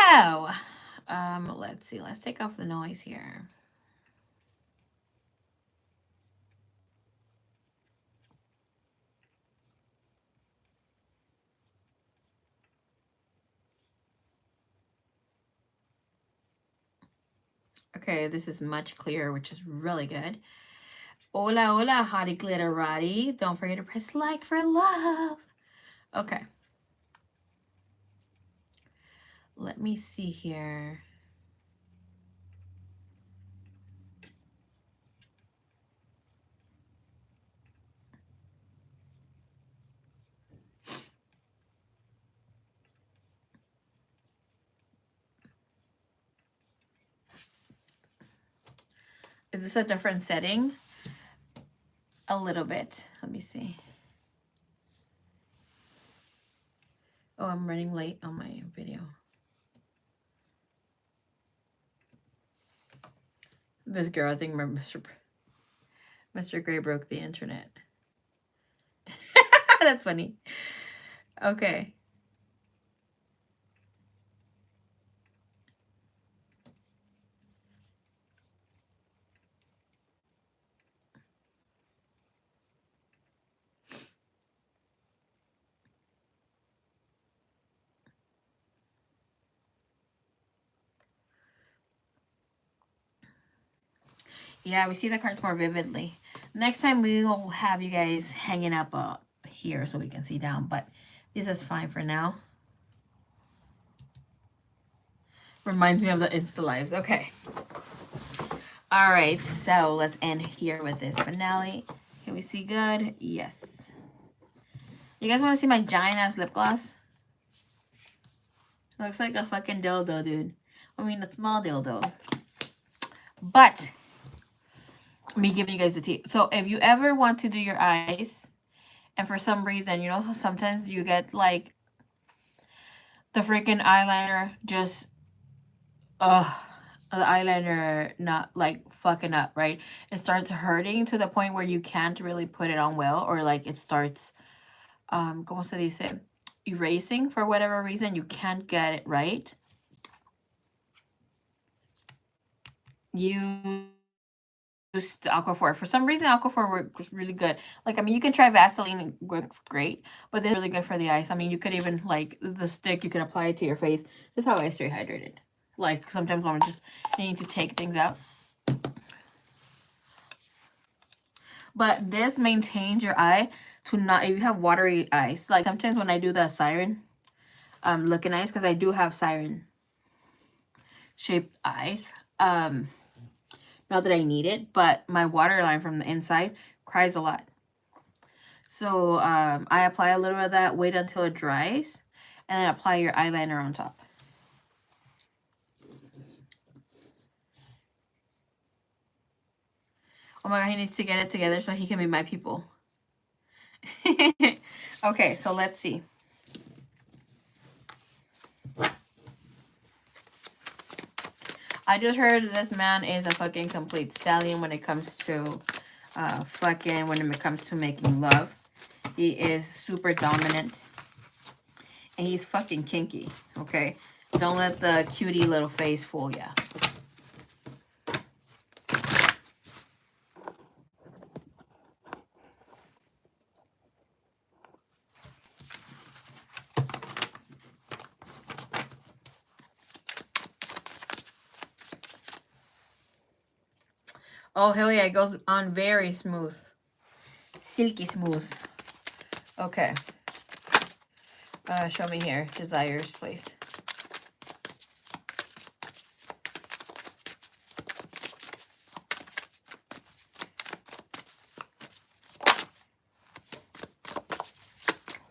So, let's see. Let's take off the noise here. Okay, this is much clearer, which is really good. Hola, hola, hottie glitterati. Don't forget to press like for love. Okay. Let me see here. Is this a different setting? A little bit. Let me see. Oh, I'm running late on my video. This girl, I think Mr. Gray broke the internet. That's funny. Okay. Yeah, we see the cards more vividly. Next time we will have you guys hanging up here so we can see down, but this is fine for now. Reminds me of the Insta Lives. Okay. All right, so let's end here with this finale. Can we see good? Yes. You guys want to see my giant ass lip gloss? Looks like a fucking dildo, dude. I mean, a small dildo. But me giving you guys the tea. So if you ever want to do your eyes, and for some reason, you know, sometimes you get like the freaking eyeliner just, the eyeliner not like fucking up, right? It starts hurting to the point where you can't really put it on well, or like it starts, ¿cómo se dice? Erasing for whatever reason. You can't get it right. Use Aquaphor. For some reason, Aquaphor works really good. Like, I mean, you can try Vaseline, it works great, but this is really good for the eyes. I mean, you could even, like, the stick, you can apply it to your face. This is how I stay hydrated. Like, sometimes when I'm just needing to take things out. But this maintains your eye to not, if you have watery eyes, like sometimes when I do the siren looking eyes, because I do have siren shaped eyes, not that I need it, but my waterline from the inside cries a lot. So I apply a little of that, wait until it dries, and then apply your eyeliner on top. Oh my god, he needs to get it together so he can be my people. Okay, so let's see. I just heard this man is a fucking complete stallion when it comes to when it comes to making love. He is super dominant. And he's fucking kinky, okay? Don't let the cutie little face fool ya. Oh, hell yeah, it goes on very smooth. Silky smooth. Okay. Show me here. Desires, please.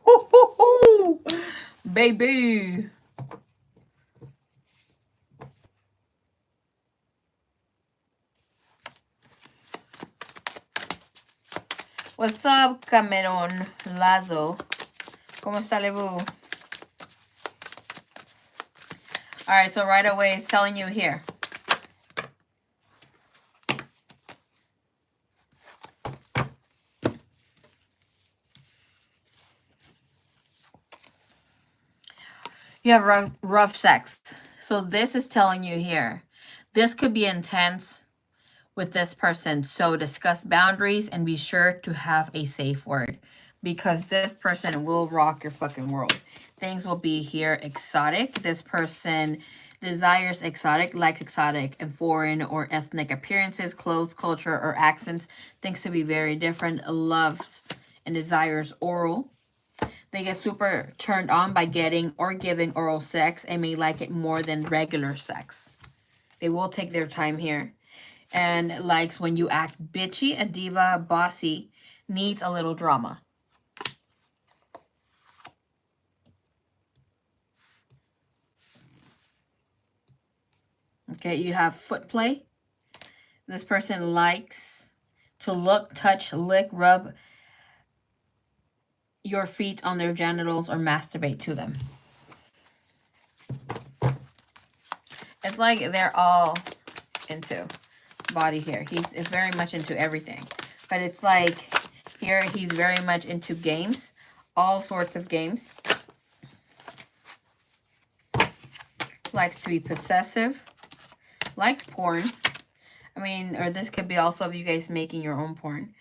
Hoo-hoo-hoo! Baby! What's up, Cameron Lazo? ¿Cómo está, Lebu? Alright, so right away it's telling you here. You have rough sex. So this is telling you here, this could be intense with this person. So discuss boundaries and be sure to have a safe word, because this person will rock your fucking world. Things will be here exotic. This person desires exotic, likes exotic and foreign or ethnic appearances, clothes, culture, or accents. Things to be very different. Loves and desires oral. They get super turned on by getting or giving oral sex and may like it more than regular sex. They will take their time here. And likes when you act bitchy, a diva, bossy, needs a little drama. Okay, you have foot play. This person likes to look, touch, lick, rub your feet on their genitals or masturbate to them. It's like they're all into body here. He's very much into everything. But it's like here he's very much into games. All sorts of games. Likes to be possessive. Likes porn. I mean, or this could be also of you guys making your own porn.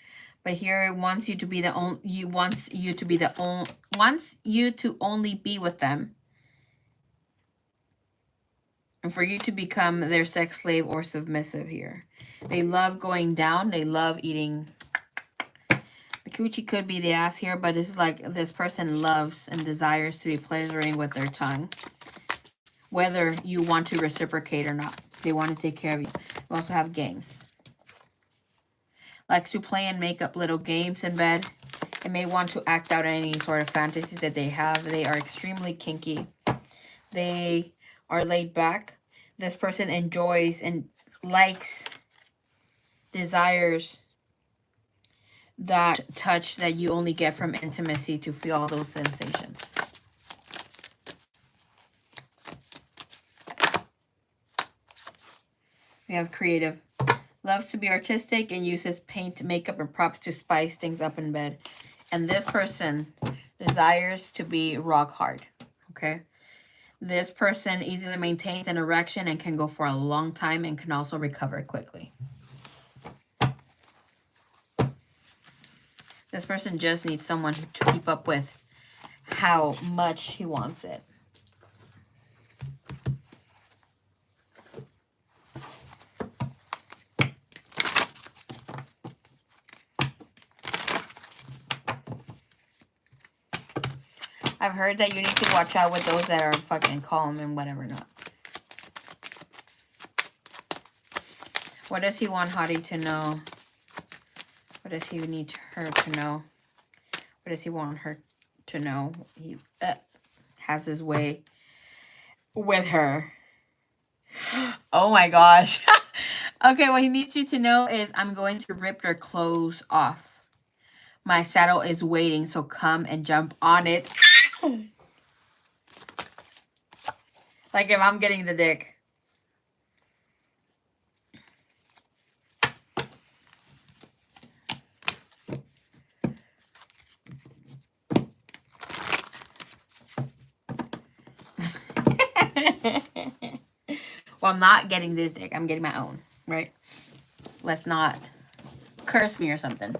But here it wants you to be the only, wants you to only be with them. And for you to become their sex slave or submissive here. They love going down. They love eating. The coochie could be the ass here, but it's like this person loves and desires to be pleasuring with their tongue. Whether you want to reciprocate or not. They want to take care of you. We also have games. Likes to play and make up little games in bed. And may want to act out any sort of fantasies that they have. They are extremely kinky. They are laid back. This person enjoys and likes, desires that touch that you only get from intimacy to feel all those sensations. We have creative. Loves to be artistic and uses paint, makeup, and props to spice things up in bed. And this person desires to be rock hard. Okay? This person easily maintains an erection and can go for a long time and can also recover quickly. This person just needs someone to keep up with how much he wants it. I've heard that you need to watch out with those that are fucking calm and whatever not. What does he want Hottie to know? What does he need her to know? What does he want her to know? He has his way with her. Oh my gosh. Okay, what he needs you to know is I'm going to rip your clothes off. My saddle is waiting, so come and jump on it. Like if I'm getting the dick. Well, I'm not getting this dick. I'm getting my own, right? Let's not curse me or something.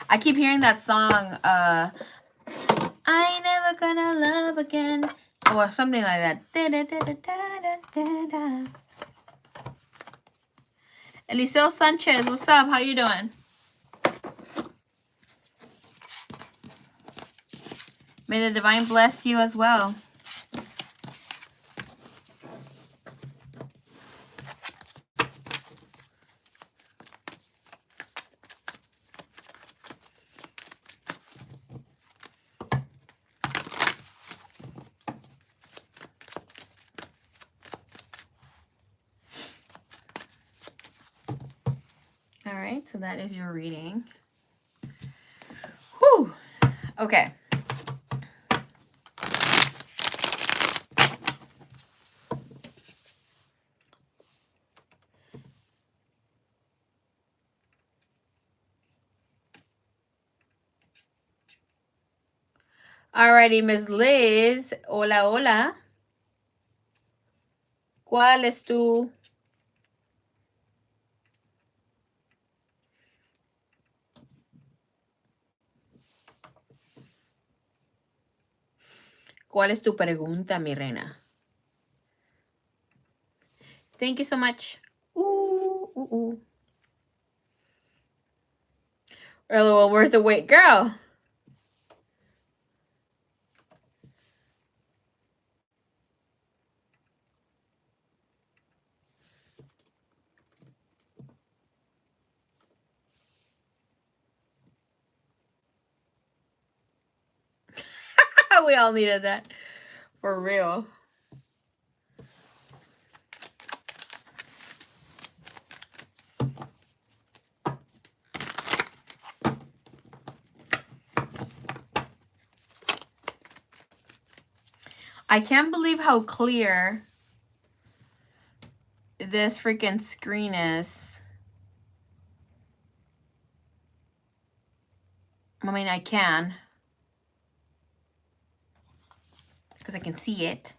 I keep hearing that song, I ain't never gonna love again. Or something like that. Eliseo Sanchez, what's up? How you doing? May the divine bless you as well. All right, so that is your reading. Whew. Okay. Alrighty, Miss Liz. Hola, hola. ¿Cuál es tu pregunta, mi reina? Thank you so much. Well, worth the wait, girl. We all needed that. For real. I can't believe how clear this freaking screen is. I mean, I can. Because I can see it.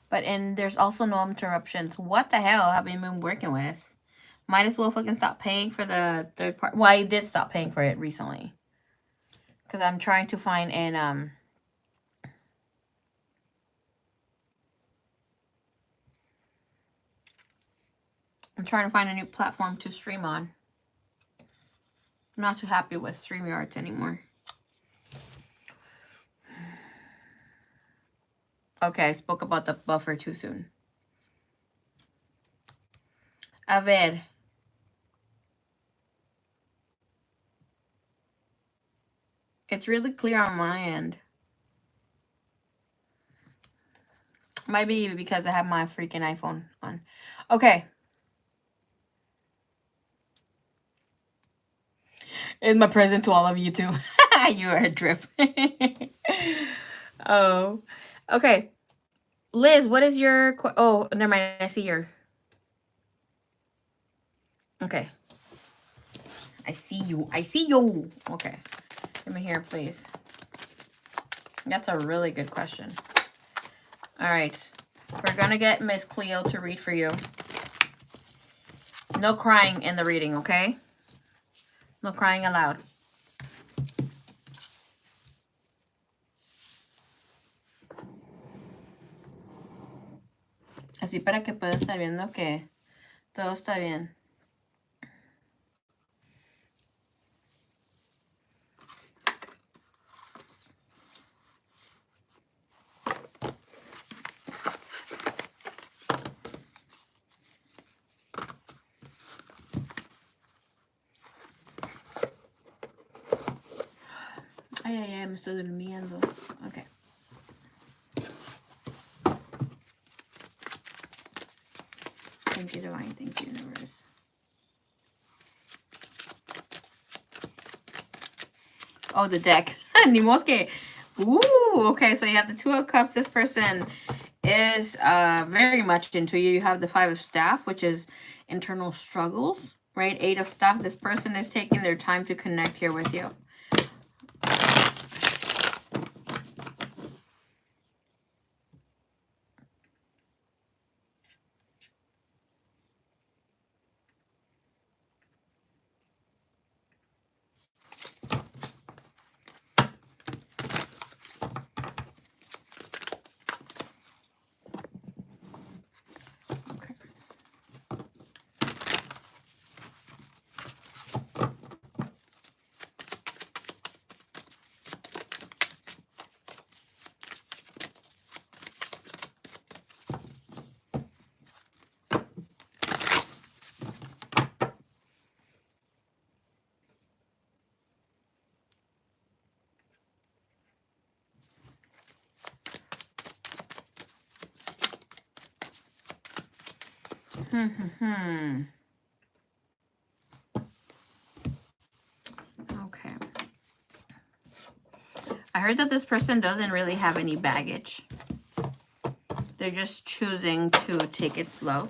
But there's also no interruptions. What the hell have I been working with? Might as well fucking stop paying for the third part. Well, I did stop paying for it recently. Because I'm trying to find an, I'm trying to find a new platform to stream on. I'm not too happy with StreamYards anymore. Okay, I spoke about the buffer too soon. A ver. It's really clear on my end. Might be because I have my freaking iPhone on. Okay. It's my present to all of you too. You are a drip. Oh. Okay. Liz, what is your... Oh, never mind. I see your... Okay. I see you. I see you. Okay. Give me here, please. That's a really good question. All right. We're going to get Miss Cleo to read for you. No crying in the reading, okay? No crying aloud. Así para que puedas estar viendo que todo está bien. Ay, ay, ay, me estoy durmiendo. Okay. Thank you, Divine. Thank you, Universe. Oh, the deck. Ni mosque. Ooh, okay. So you have the Two of Cups. This person is very much into you. You have the Five of Staff, which is internal struggles, right? Eight of Staff. This person is taking their time to connect here with you. Okay. I heard that this person doesn't really have any baggage. They're just choosing to take it slow.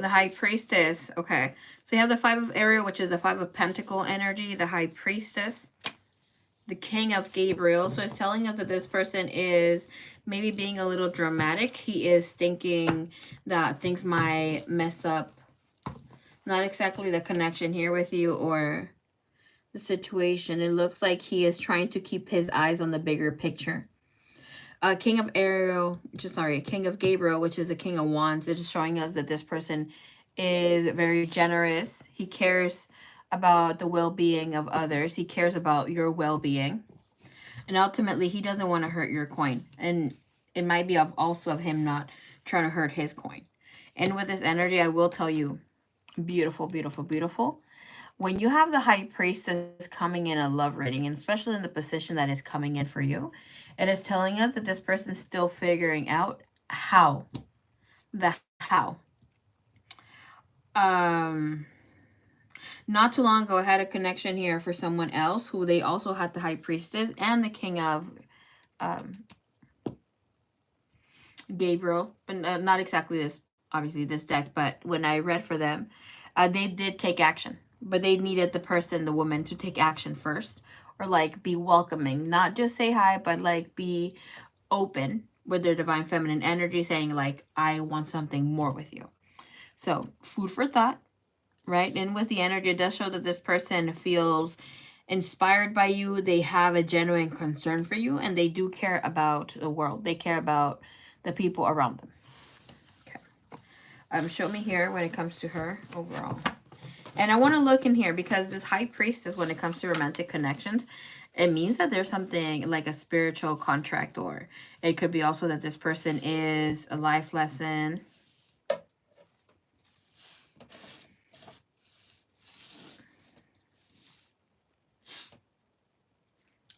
The High Priestess. Okay. So you have the Five of Ariel, which is the Five of Pentacle energy. The High Priestess. The King of Gabriel. So it's telling us that this person is maybe being a little dramatic. He is thinking that things might mess up. Not exactly the connection here with you or the situation. It looks like he is trying to keep his eyes on the bigger picture. King of Gabriel, which is the King of Wands. It is showing us that this person is very generous. He cares about the well-being of others. He cares about your well-being. And ultimately, he doesn't want to hurt your coin. And it might be also of him not trying to hurt his coin. And with this energy, I will tell you, beautiful, beautiful, beautiful. When you have the High Priestess coming in a love reading, and especially in the position that is coming in for you, it is telling us that this person is still figuring out how. The how. Not too long ago, I had a connection here for someone else who they also had the High Priestess and the King of Gabriel. But not exactly this, obviously, this deck, but when I read for them, they did take action. But they needed the person, the woman, to take action first. Or, like, be welcoming. Not just say hi, but, like, be open with their divine feminine energy, saying, like, I want something more with you. So, food for thought, right? And with the energy, it does show that this person feels inspired by you. They have a genuine concern for you, and they do care about the world. They care about the people around them. Okay. Show me here when it comes to her overall. And I want to look in here because this High Priestess, when it comes to romantic connections, it means that there's something like a spiritual contract, or it could be also that this person is a life lesson.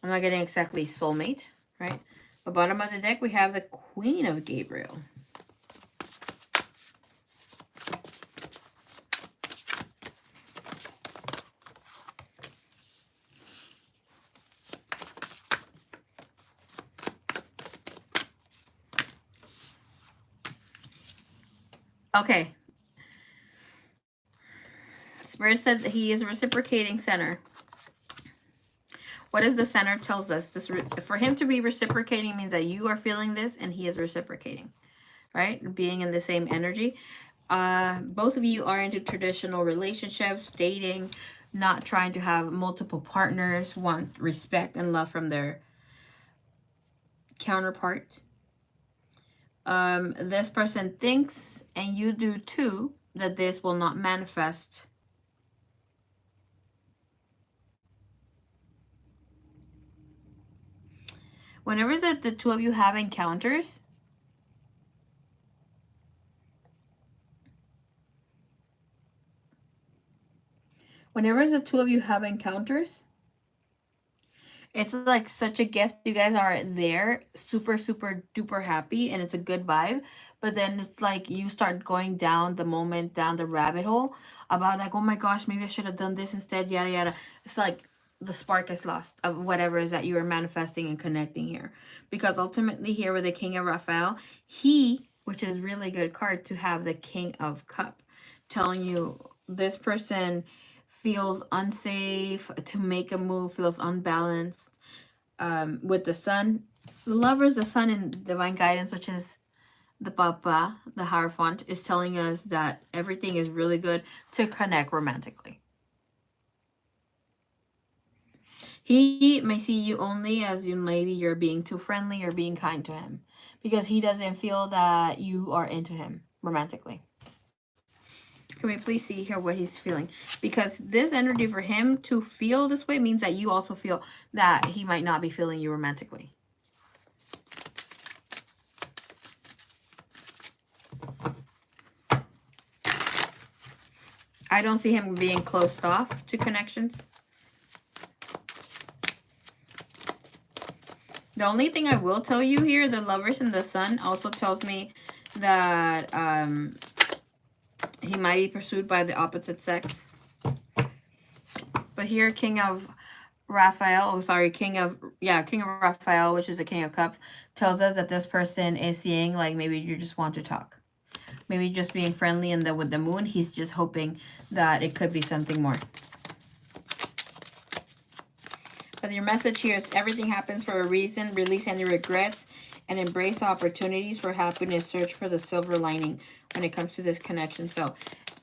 I'm not getting exactly soulmate, right? The bottom of the deck, we have the Queen of Gabriel. Okay. Spirit said that he is a reciprocating center. What does the center tells us? This for him to be reciprocating means that you are feeling this and he is reciprocating, right? Being in the same energy. Both of you are into traditional relationships, dating, not trying to have multiple partners, want respect and love from their counterpart. This person thinks, and you do too, that this will not manifest. Whenever that the two of you have encounters, it's like such a gift. You guys are there, super, super duper happy, and it's a good vibe. But then it's like you start going down the rabbit hole about like, oh my gosh, maybe I should have done this instead, yada, yada. It's like the spark is lost of whatever is that you are manifesting and connecting here. Because ultimately here with the King of Raphael, which is really good card to have the King of Cup, telling you this person feels unsafe to make a move, feels unbalanced. With the Sun, the Lovers, the Sun in Divine Guidance, which is the Papa, the Hierophant, is telling us that everything is really good to connect romantically. He may see you only as maybe you're being too friendly or being kind to him, because he doesn't feel that you are into him romantically. Can we please see here what he's feeling? Because this energy for him to feel this way means that you also feel that he might not be feeling you romantically. I don't see him being closed off to connections. The only thing I will tell you here, the Lovers and the Sun also tells me that he might be pursued by the opposite sex. But here, King of Raphael, King of Raphael, which is the King of Cups, tells us that this person is seeing like maybe you just want to talk. maybe just being friendly, and then with the moon, he's just hoping that it could be something more. But your message here is everything happens for a reason. Release any regrets and embrace opportunities for happiness. Search for the silver lining when it comes to this connection. So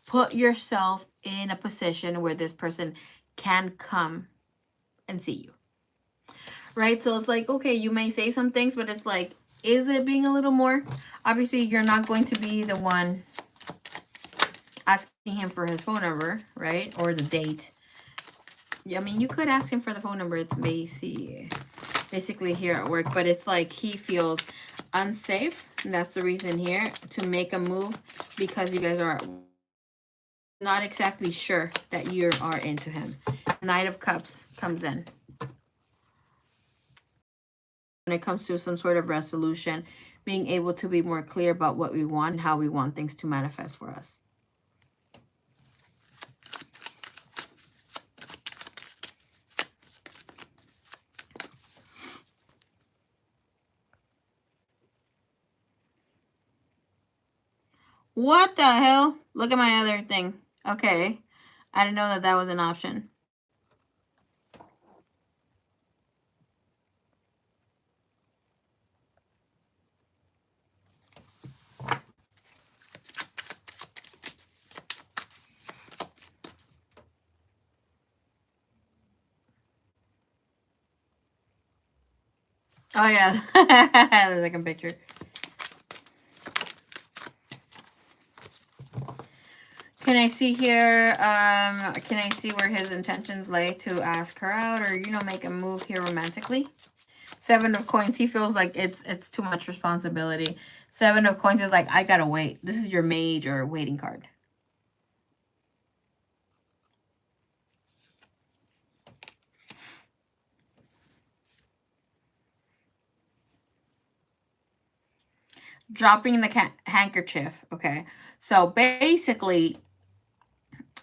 put yourself in a position where this person can come and see you. Right? So it's like, okay, you may say some things, but it's like, is it being a little more? Obviously, you're not going to be the one asking him for his phone number, right? Or the date. Yeah, I mean, you could ask him for the phone number. It's basically here at work, but it's like he feels unsafe. And that's the reason here to make a move, because you guys are not exactly sure that you are into him. Knight of Cups comes in. When it comes to some sort of resolution, being able to be more clear about what we want and how we want things to manifest for us. What the hell? Look at my other thing. Okay. I didn't know that that was an option. Oh, yeah. The second picture. Can I see here, can I see where his intentions lay to ask her out or, make a move here romantically? 7 of Coins, he feels like it's too much responsibility. 7 of Coins is like, I gotta wait. This is your major waiting card. Dropping the handkerchief. Okay. So basically,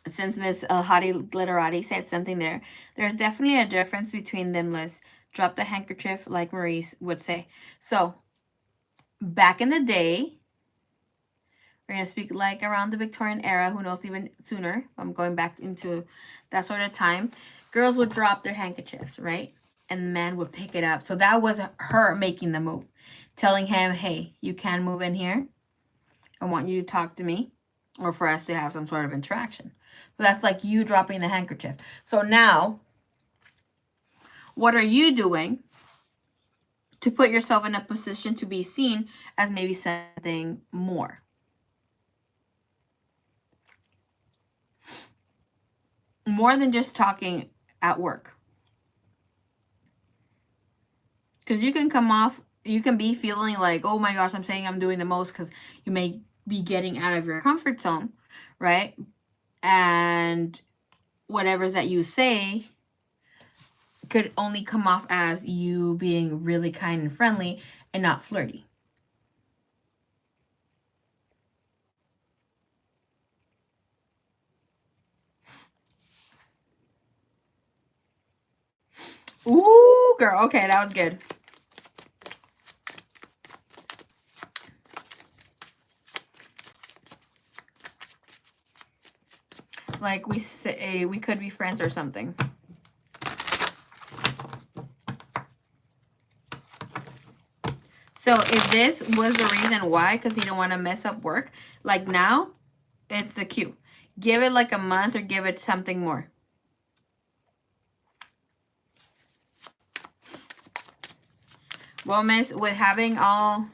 since Miss Hottie Glitterati said something there, there's definitely a difference between them. Let's drop the handkerchief, like Maurice would say. So, back in the day, we're going to speak like around the Victorian era, who knows, even sooner. I'm going back into that sort of time. Girls would drop their handkerchiefs, right? And the man would pick it up. So that was her making the move, telling him, hey, you can move in here. I want you to talk to me, or for us to have some sort of interaction. So that's like you dropping the handkerchief. So now, what are you doing to put yourself in a position to be seen as maybe something more? More than just talking at work. Because you can come off, you can be feeling like, oh my gosh, I'm saying I'm doing the most, because you may be getting out of your comfort zone, right? And whatever's that you say could only come off as you being really kind and friendly and not flirty. Ooh, girl. Okay, that was good. Like we say, we could be friends or something. So if this was the reason why, because you don't want to mess up work, like now, it's the cue. Give it like a month or give it something more. Well, miss, with having all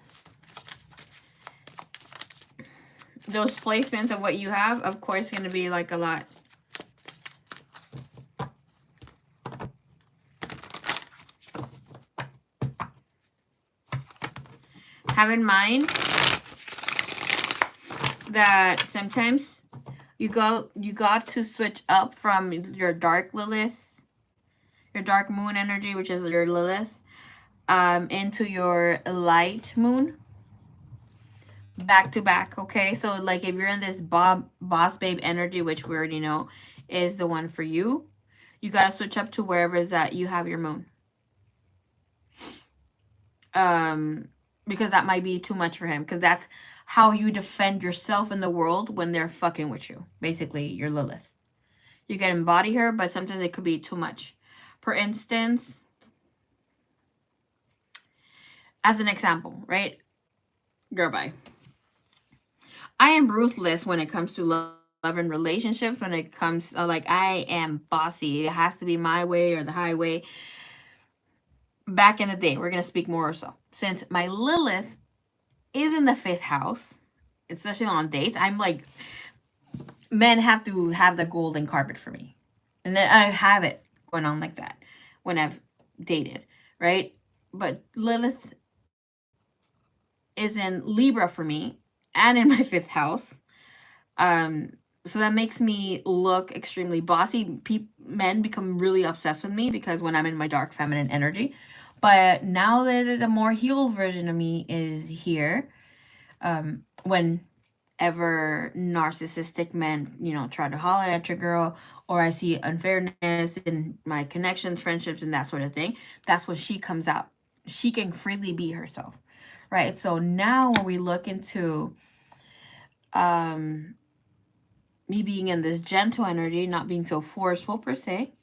those placements of what you have, of course, it's going to be like a lot. Have in mind that sometimes you got to switch up from your dark Lilith, your dark moon energy, which is your Lilith, into your light moon, back to back. Okay, so like if you're in this boss babe energy, which we already know is the one for you, you got to switch up to wherever is that you have your moon. because that might be too much for him, because that's how you defend yourself in the world when they're fucking with you. Basically, your Lilith. You can embody her, but sometimes it could be too much. For instance, as an example, right? Girl, bye. I am ruthless when it comes to love and relationships. When it comes, like, I am bossy. It has to be my way or the highway. Back in the day, we're going to speak more or so. Since my Lilith is in the 5th house, especially on dates, I'm like, men have to have the golden carpet for me. And then I have it going on like that when I've dated, right? But Lilith is in Libra for me and in my 5th house. So that makes me look extremely bossy. Men become really obsessed with me because when I'm in my dark feminine energy. But now that a more healed version of me is here, whenever narcissistic men, try to holler at your girl, or I see unfairness in my connections, friendships, and that sort of thing, that's when she comes out. She can freely be herself, right? So now when we look into me being in this gentle energy, not being so forceful per se,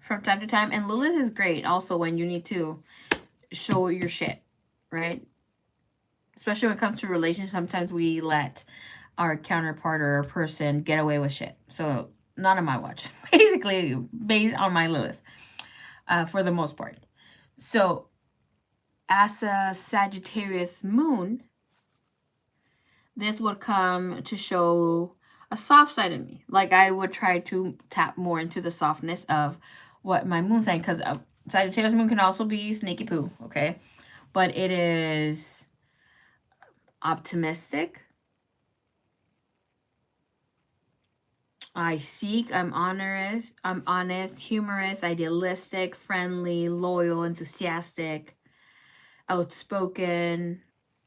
from time to time, and Lilith is great also when you need to show your shit, right? Especially when it comes to relationships, sometimes we let our counterpart or our person get away with shit. So not on my watch. Basically, based on my Lilith, for the most part. So as a Sagittarius moon, this would come to show a soft side of me. Like I would try to tap more into the softness of what my moon sign, because Sagittarius moon can also be sneaky poo, okay? But it is optimistic. I'm honest, humorous, idealistic, friendly, loyal, enthusiastic, outspoken,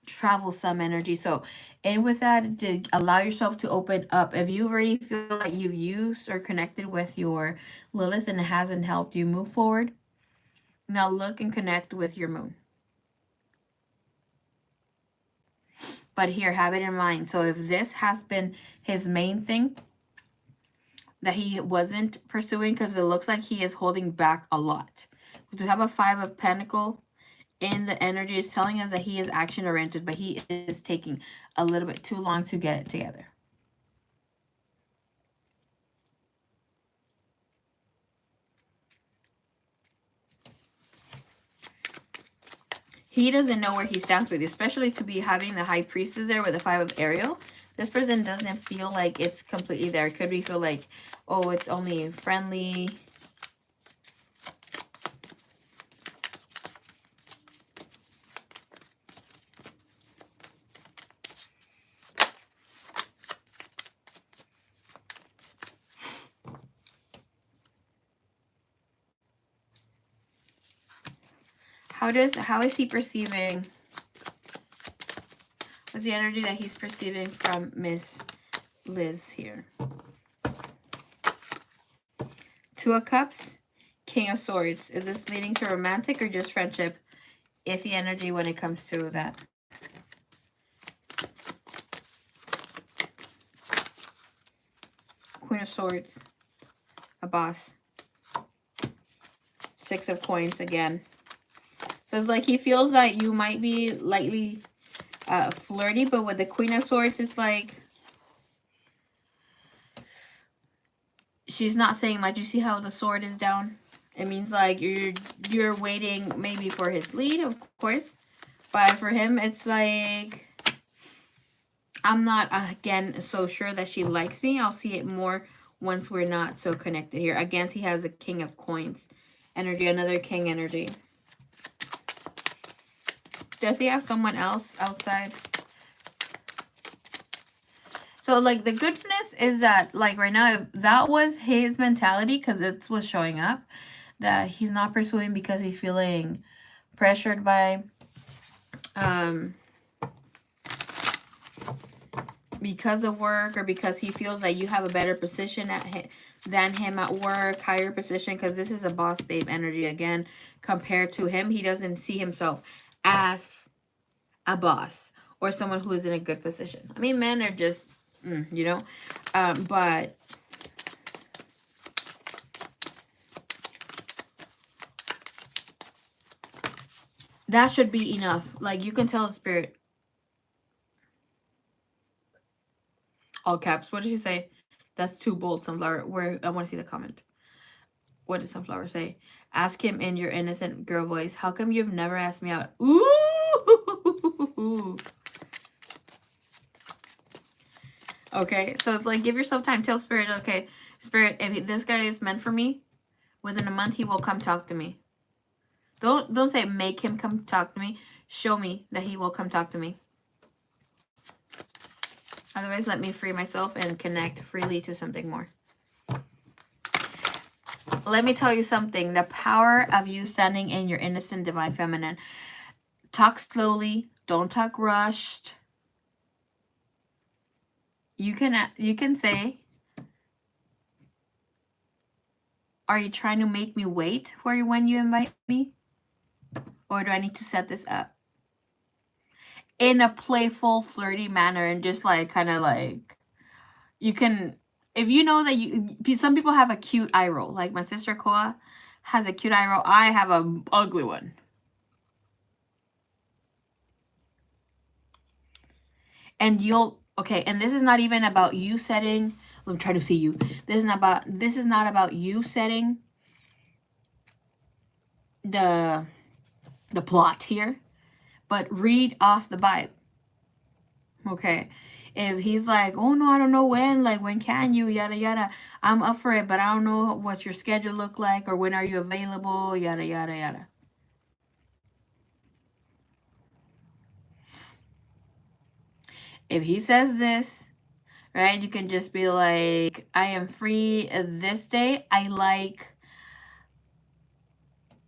troublesome energy. So, and with that, to allow yourself to open up. If you already feel like you've used or connected with your Lilith and it hasn't helped you move forward, now look and connect with your moon. But here, have it in mind. So if this has been his main thing that he wasn't pursuing, because it looks like he is holding back a lot. To have a 5 of Pentacles in the energy is telling us that he is action oriented, but he is taking a little bit too long to get it together. He doesn't know where he stands with you, especially to be having the High Priestess there with the 5 of Ariel. This person doesn't feel like it's completely there. Could be feel like, oh, it's only friendly. How is he perceiving? What's the energy that he's perceiving from Miss Liz here? 2 of Cups, King of Swords. Is this leading to romantic or just friendship? Iffy energy when it comes to that. Queen of Swords, a boss. 6 of Coins again. So it's like he feels that you might be lightly flirty, but with the Queen of Swords, it's like she's not saying much. You see how the sword is down? It means like you're waiting maybe for his lead, of course. But for him, it's like, I'm not, again, so sure that she likes me. I'll see it more once we're not so connected here. Again, he has a King of Coins energy, another King energy. Does he have someone else outside? So, like, the goodness is that, like, right now, if that was his mentality, because it's what's showing up, that he's not pursuing because he's feeling pressured by, because of work, or because he feels that you have a better position than him at work, higher position, because this is a boss babe energy again. Compared to him, he doesn't see himself as a boss or someone who is in a good position. I mean, men are just, you know, but that should be enough. Like, you can tell the spirit, all caps. What did she say? That's too bold, Sunflower. Where, I want to see the comment. What did Sunflower say? Ask him in your innocent girl voice. How come you've never asked me out? Ooh. Okay, so it's like, give yourself time. Tell Spirit, okay, Spirit, if this guy is meant for me, within a month he will come talk to me. Don't say make him come talk to me. Show me that he will come talk to me. Otherwise, let me free myself and connect freely to something more. Let me tell you something. The power of you standing in your innocent divine feminine. Talk slowly. Don't talk rushed. You can say, are you trying to make me wait for you when you invite me? Or do I need to set this up? In a playful, flirty manner, and just like, kind of like, you can, if you know that some people have a cute eye roll. Like my sister Koa has a cute eye roll. I have an ugly one. And okay, and this is not even about you setting, I'm trying to see you. This is not about you setting the plot here, but read off the vibe. Okay. If he's like, oh no, I don't know when, like, when can you, yada yada, I'm up for it, but I don't know what your schedule look like, or when are you available, yada yada yada. If he says this, right, you can just be like, I am free this day. I like,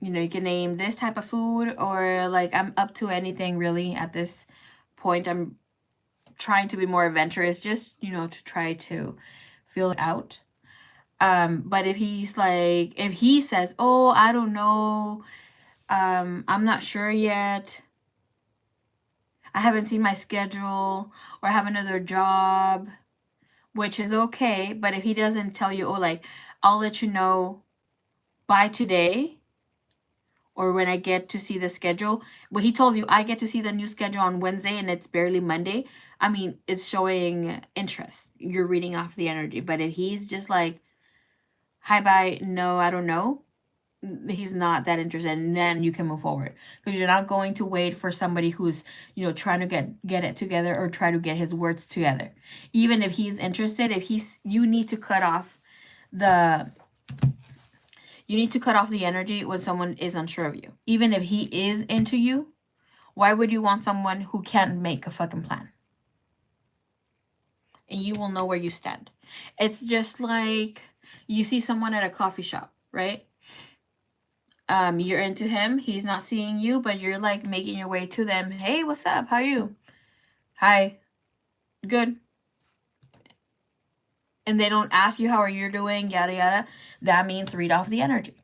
you know, you can name this type of food, or like, I'm up to anything really at this point. I'm trying to be more adventurous, just, you know, to try to feel it out. But if he's like, if he says, oh, I don't know, I'm not sure yet, I haven't seen my schedule, or I have another job, which is okay. But if he doesn't tell you, oh, like, I'll let you know by today, or when I get to see the schedule, but he told you, I get to see the new schedule on Wednesday and it's barely Monday, I mean, it's showing interest. You're reading off the energy. But if he's just like, hi, bye, no, I don't know, he's not that interested, and then you can move forward, because you're not going to wait for somebody who's, you know, trying to get it together, or try to get his words together. Even if he's interested, you need to cut off the energy when someone is unsure of you. Even if he is into you, why would you want someone who can't make a fucking plan? And you will know where you stand. It's just like, you see someone at a coffee shop, right? You're into him, he's not seeing you, but you're like making your way to them. Hey, what's up? How are you? Hi. Good. And they don't ask you how are you doing, yada yada. That means read off the energy.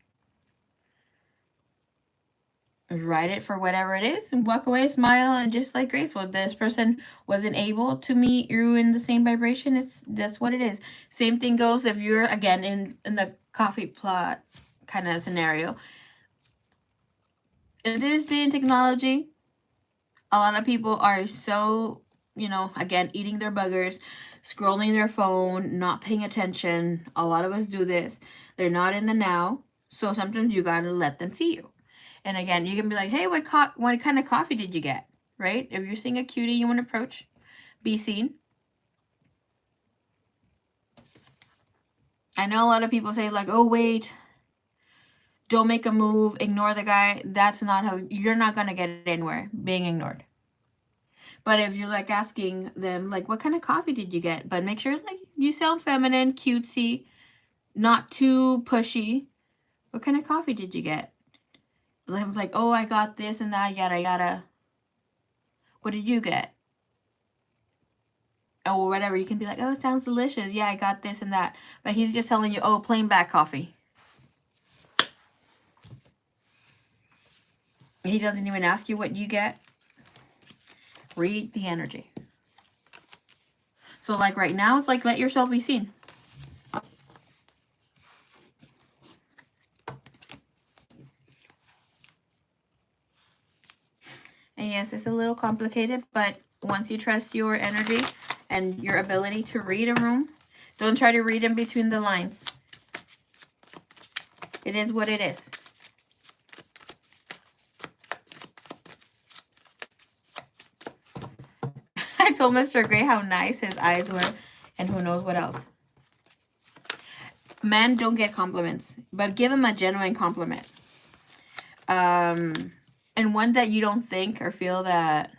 Write it for whatever it is, and walk away, smile, and just like graceful. This person wasn't able to meet you in the same vibration. That's what it is. Same thing goes if you're, again, in the coffee plot kind of scenario. In this day and technology, a lot of people are so, you know, again, eating their buggers, scrolling their phone, not paying attention. A lot of us do this. They're not in the now. So sometimes you gotta let them see you. And again, you can be like, hey, what kind of coffee did you get? Right? If you're seeing a cutie you want to approach, be seen. I know a lot of people say like, oh, wait, don't make a move, ignore the guy. That's not how, you're not going to get anywhere being ignored. But if you're like asking them, like, what kind of coffee did you get? But make sure like you sound feminine, cutesy, not too pushy. What kind of coffee did you get? Like, oh, I got this and that, yada, yada. What did you get? Or whatever. You can be like, oh, it sounds delicious. Yeah, I got this and that. But he's just telling you, oh, plain black coffee. He doesn't even ask you what you get. Read the energy. So like right now, it's like, let yourself be seen. And yes, it's a little complicated, but once you trust your energy and your ability to read a room, don't try to read in between the lines. It is what it is. I told Mr. Gray how nice his eyes were, and who knows what else. Men don't get compliments, but give him a genuine compliment. And one that you don't think or feel that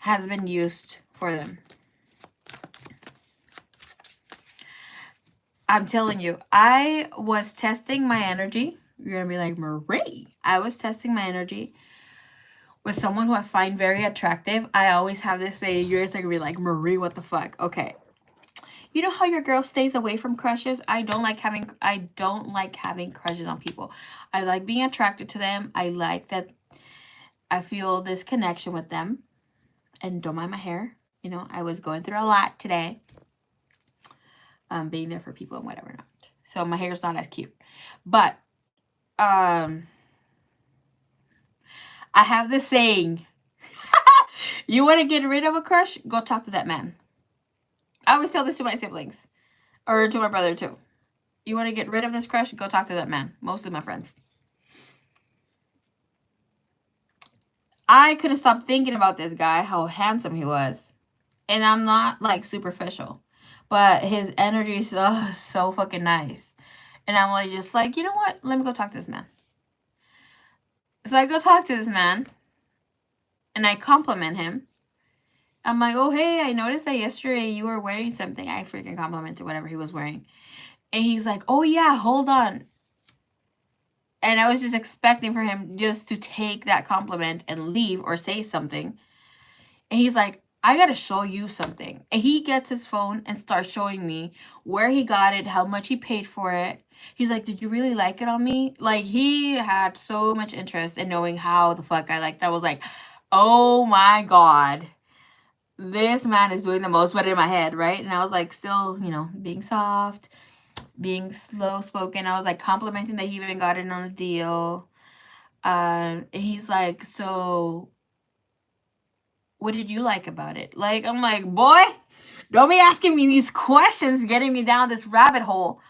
has been used for them. I'm telling you, I was testing my energy. You're going to be like, Marie. I was testing my energy with someone who I find very attractive. I always have this say, you're going to be like, Marie, what the fuck? Okay. You know how your girl stays away from crushes? I don't like having crushes on people. I like being attracted to them. I like that I feel this connection with them. And don't mind my hair. You know, I was going through a lot today. Being there for people and whatever not. So my hair's not as cute. But I have this saying. You want to get rid of a crush? Go talk to that man. I always tell this to my siblings. Or to my brother too. You want to get rid of this crush? Go talk to that man. Mostly my friends. I couldn't stop thinking about this guy, how handsome he was. And I'm not like superficial. But his energy is so fucking nice. And I'm like, just like, you know what? Let me go talk to this man. So I go talk to this man. And I compliment him. I'm like, oh, hey, I noticed that yesterday you were wearing something. I freaking complimented whatever he was wearing. And he's like, oh, yeah, hold on. And I was just expecting for him just to take that compliment and leave or say something. And he's like, I got to show you something. And he gets his phone and starts showing me where he got it, how much he paid for it. He's like, did you really like it on me? Like, he had so much interest in knowing how the fuck I liked it. I was like, oh my God. This man is doing the most, but in my head, right? And I was like, still, you know, being soft, being slow spoken. I was like complimenting that he even got it on a deal. He's like, so what did you like about it? Like, I'm like, boy, don't be asking me these questions, getting me down this rabbit hole.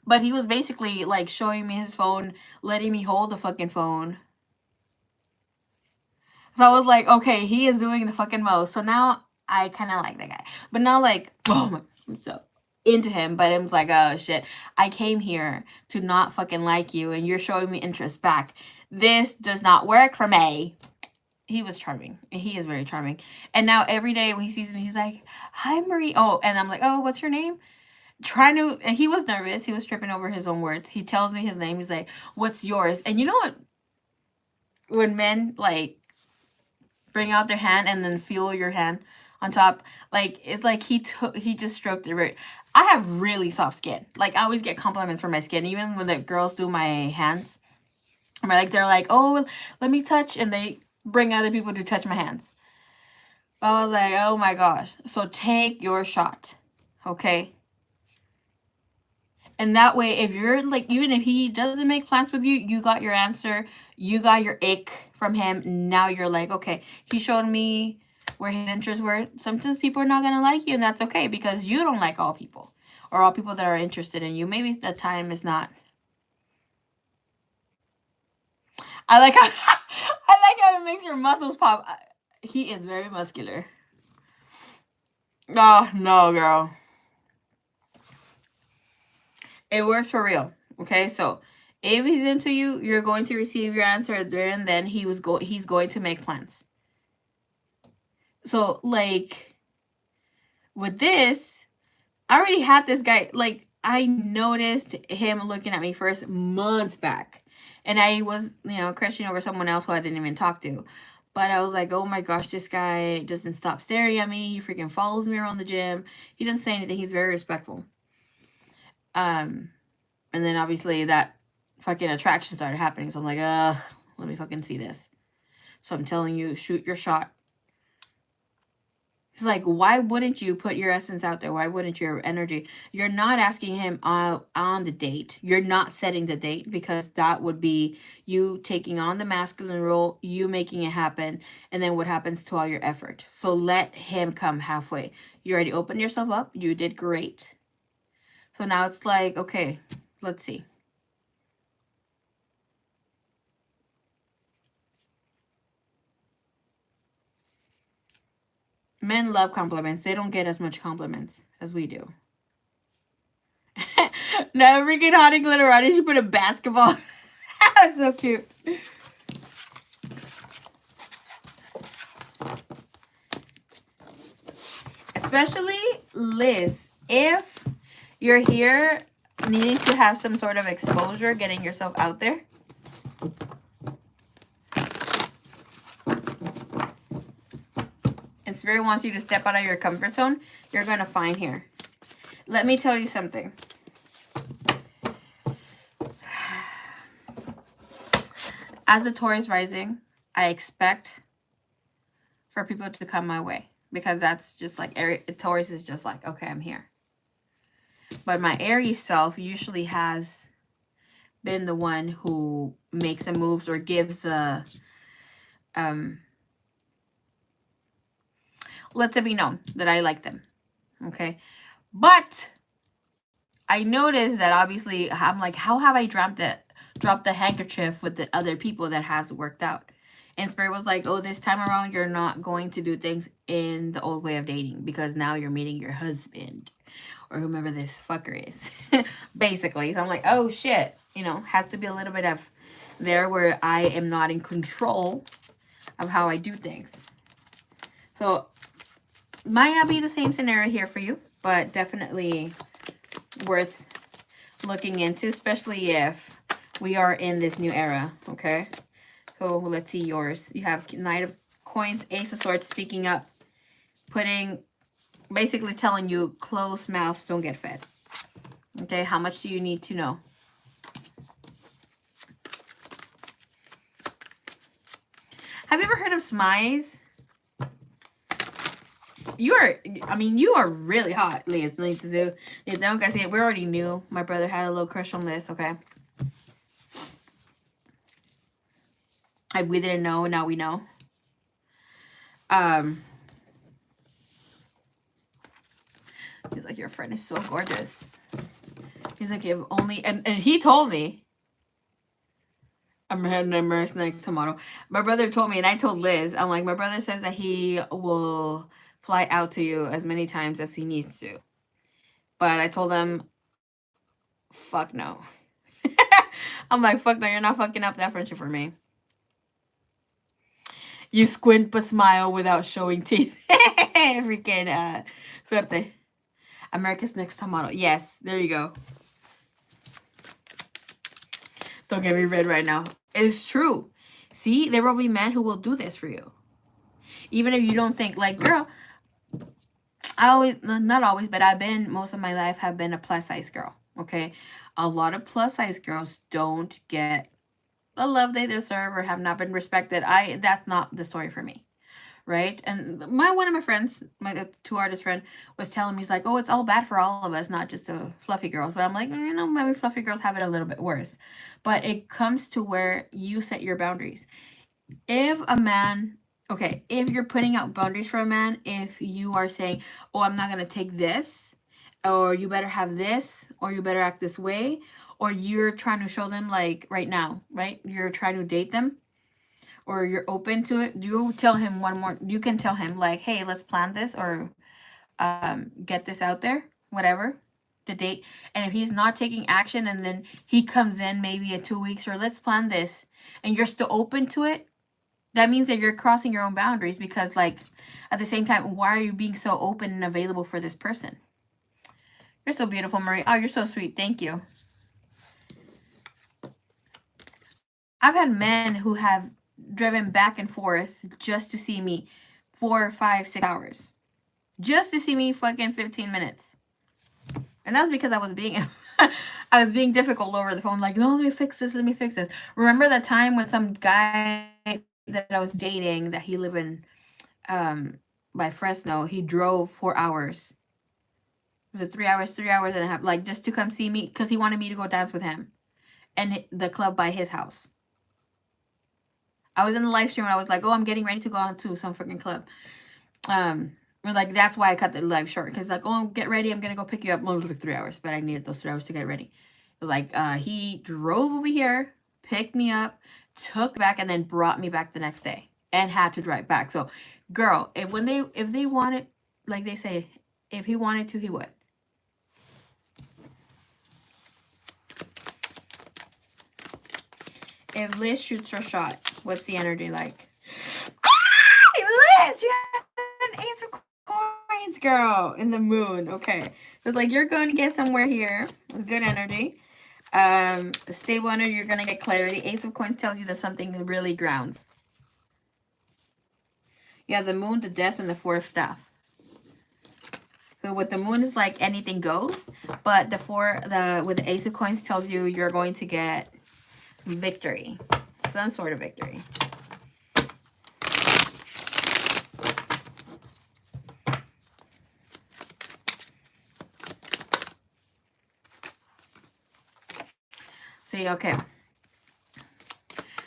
But he was basically like showing me his phone, letting me hold the fucking phone. So I was like, okay, he is doing the fucking most. So now I kind of like that guy. But now, like, oh my, I'm so into him. But I'm like, oh shit, I came here to not fucking like you, and you're showing me interest back. This does not work for me. He was charming. He is very charming. And now every day when he sees me, he's like, hi, Marie. Oh, and I'm like, oh, what's your name? And he was nervous. He was tripping over his own words. He tells me his name. He's like, what's yours? And you know what? When men, like, bring out their hand and then feel your hand on top, like, it's like he just stroked it. I have really soft skin. Like, I always get compliments for my skin. Even when the girls do my hands, like, they're like, oh, let me touch, and they bring other people to touch my hands. I was like, oh my gosh. So take your shot, okay? And that way, if you're like, even if he doesn't make plans with you, you got your answer, you got your ick from him. Now you're like, okay, he showed me where his interests were. Sometimes people are not going to like you, and that's okay, because you don't like all people, or all people that are interested in you. Maybe the time is not. I like how it makes your muscles pop. He is very muscular. Oh, no, girl. It works for real. Okay, so if he's into you, you're going to receive your answer there and then. He's going to make plans. So, like, with this, I already had this guy. Like, I noticed him looking at me first months back. And I was, you know, crushing over someone else who I didn't even talk to. But I was like, oh my gosh, this guy doesn't stop staring at me. He freaking follows me around the gym. He doesn't say anything. He's very respectful. And And then obviously that fucking attraction started happening. So I'm like, let me fucking see this. So I'm telling you, shoot your shot. He's like, why wouldn't you put your essence out there? Why wouldn't your energy? You're not asking him on the date. You're not setting the date, because that would be you taking on the masculine role, you making it happen, and then what happens to all your effort. So let him come halfway. You already opened yourself up. You did great. So now it's like, okay, let's see. Men love compliments. They don't get as much compliments as we do. No, freaking hot and glitterati. She put a basketball. That's so cute. Especially Liz, if you're here needing to have some sort of exposure, getting yourself out there. And Spirit wants you to step out of your comfort zone, you're going to find here. Let me tell you something. As a Taurus rising, I expect for people to come my way. Because that's just like, Taurus is just like, okay, I'm here. But my Aries self usually has been the one who makes the moves or gives the, lets it be known that I like them. Okay. But I noticed that obviously I'm like, how have I dropped the handkerchief with the other people that has worked out? And Spirit was like, oh, this time around, you're not going to do things in the old way of dating, because now you're meeting your husband or whomever this fucker is. Basically. So I'm like, oh shit, you know, has to be a little bit of there where I am not in control of how I do things. So might not be the same scenario here for you, but definitely worth looking into, especially if we are in this new era. Okay, so let's see yours. You have Knight of Coins, Ace of Swords, speaking up, basically telling you closed mouths don't get fed. Okay, how much do you need to know? Have you ever heard of smize? You are really hot, Liz. Need to do. You don't guys see, we already knew my brother had a little crush on this. Okay, if we didn't know, now we know. He's like, your friend is so gorgeous. He's like, if only, and he told me, I'm heading to America next tomorrow. My brother told me, and I told Liz, I'm like, my brother says that he will fly out to you as many times as he needs to. But I told him, fuck no. I'm like, fuck no, you're not fucking up that friendship for me. You squint but smile without showing teeth. Freaking suerte. America's Next Tomorrow. Yes, there you go. Don't get me red right now. It's true. See, there will be men who will do this for you. Even if you don't think, like, girl, I always, not always, but most of my life have been a plus size girl. Okay. A lot of plus size girls don't get the love they deserve or have not been respected. That's not the story for me. Right. And one of my friends, my two artist friend, was telling me, he's like, oh, it's all bad for all of us, not just the fluffy girls. But I'm like, you know, maybe fluffy girls have it a little bit worse. But it comes to where you set your boundaries. If a man, okay, if you're putting out boundaries for a man, if you are saying, oh, I'm not going to take this, or you better have this, or you better act this way, or you're trying to show them, like, right now, right? You're trying to date them, or you're open to it, you tell him you can tell him, like, hey, let's plan this, or get this out there, whatever, the date. And if he's not taking action, and then he comes in maybe in 2 weeks, or let's plan this, and you're still open to it, that means that you're crossing your own boundaries, because, like, at the same time, why are you being so open and available for this person? You're so beautiful, Marie. Oh, you're so sweet. Thank you. I've had men who have driven back and forth just to see me 4, 5, 6 hours. Just to see me fucking 15 minutes. And that's because I was being I was being difficult over the phone, like, no, let me fix this, let me fix this. Remember the time when some guy that I was dating, that he lived in by Fresno, he drove 4 hours. Was it 3 hours, 3 hours and a half, like just to come see me because he wanted me to go dance with him and the club by his house. I was in the live stream and I was like, oh, I'm getting ready to go on to some freaking club. Like that's why I cut the live short, because like, oh, get ready, I'm gonna go pick you up. Well, it was like 3 hours, but I needed those 3 hours to get ready. It was like he drove over here, picked me up, took back, and then brought me back the next day, and had to drive back. So, girl, if they wanted, like they say, if he wanted to, he would. If Liz shoots her shot, what's the energy like? Ah, Liz, you had an ace of coins, girl, in the moon. Okay, so it's like you're going to get somewhere here with good energy. Stable energy, you're going to get clarity. Ace of coins tells you that something really grounds. You have the moon, the death, and the four of staff. So with the moon is like anything goes, but with the ace of coins tells you you're going to get victory, some sort of victory. See, okay.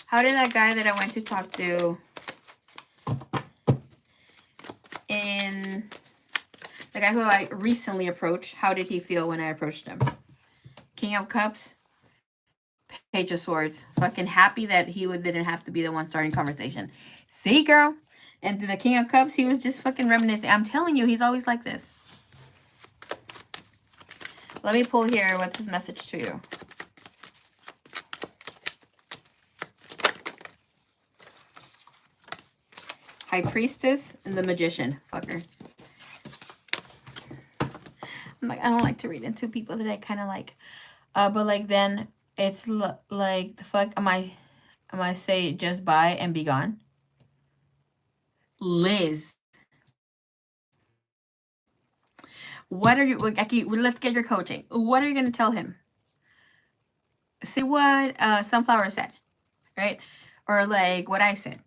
How did that guy that I went to talk to the guy who I recently approached, how did he feel when I approached him? King of Cups, Page of Swords. Fucking happy that he didn't have to be the one starting conversation. See, girl? And to the King of Cups, he was just fucking reminiscing. I'm telling you, he's always like this. Let me pull here. What's his message to you? High Priestess and the Magician. Fucker. I'm like, I don't like to read into people that I kind of like. But like then it's like, the fuck am I say just buy and be gone? Liz. What are you, Aki, let's get your coaching. What are you going to tell him? See what Sunflower said, right? Or like what I said.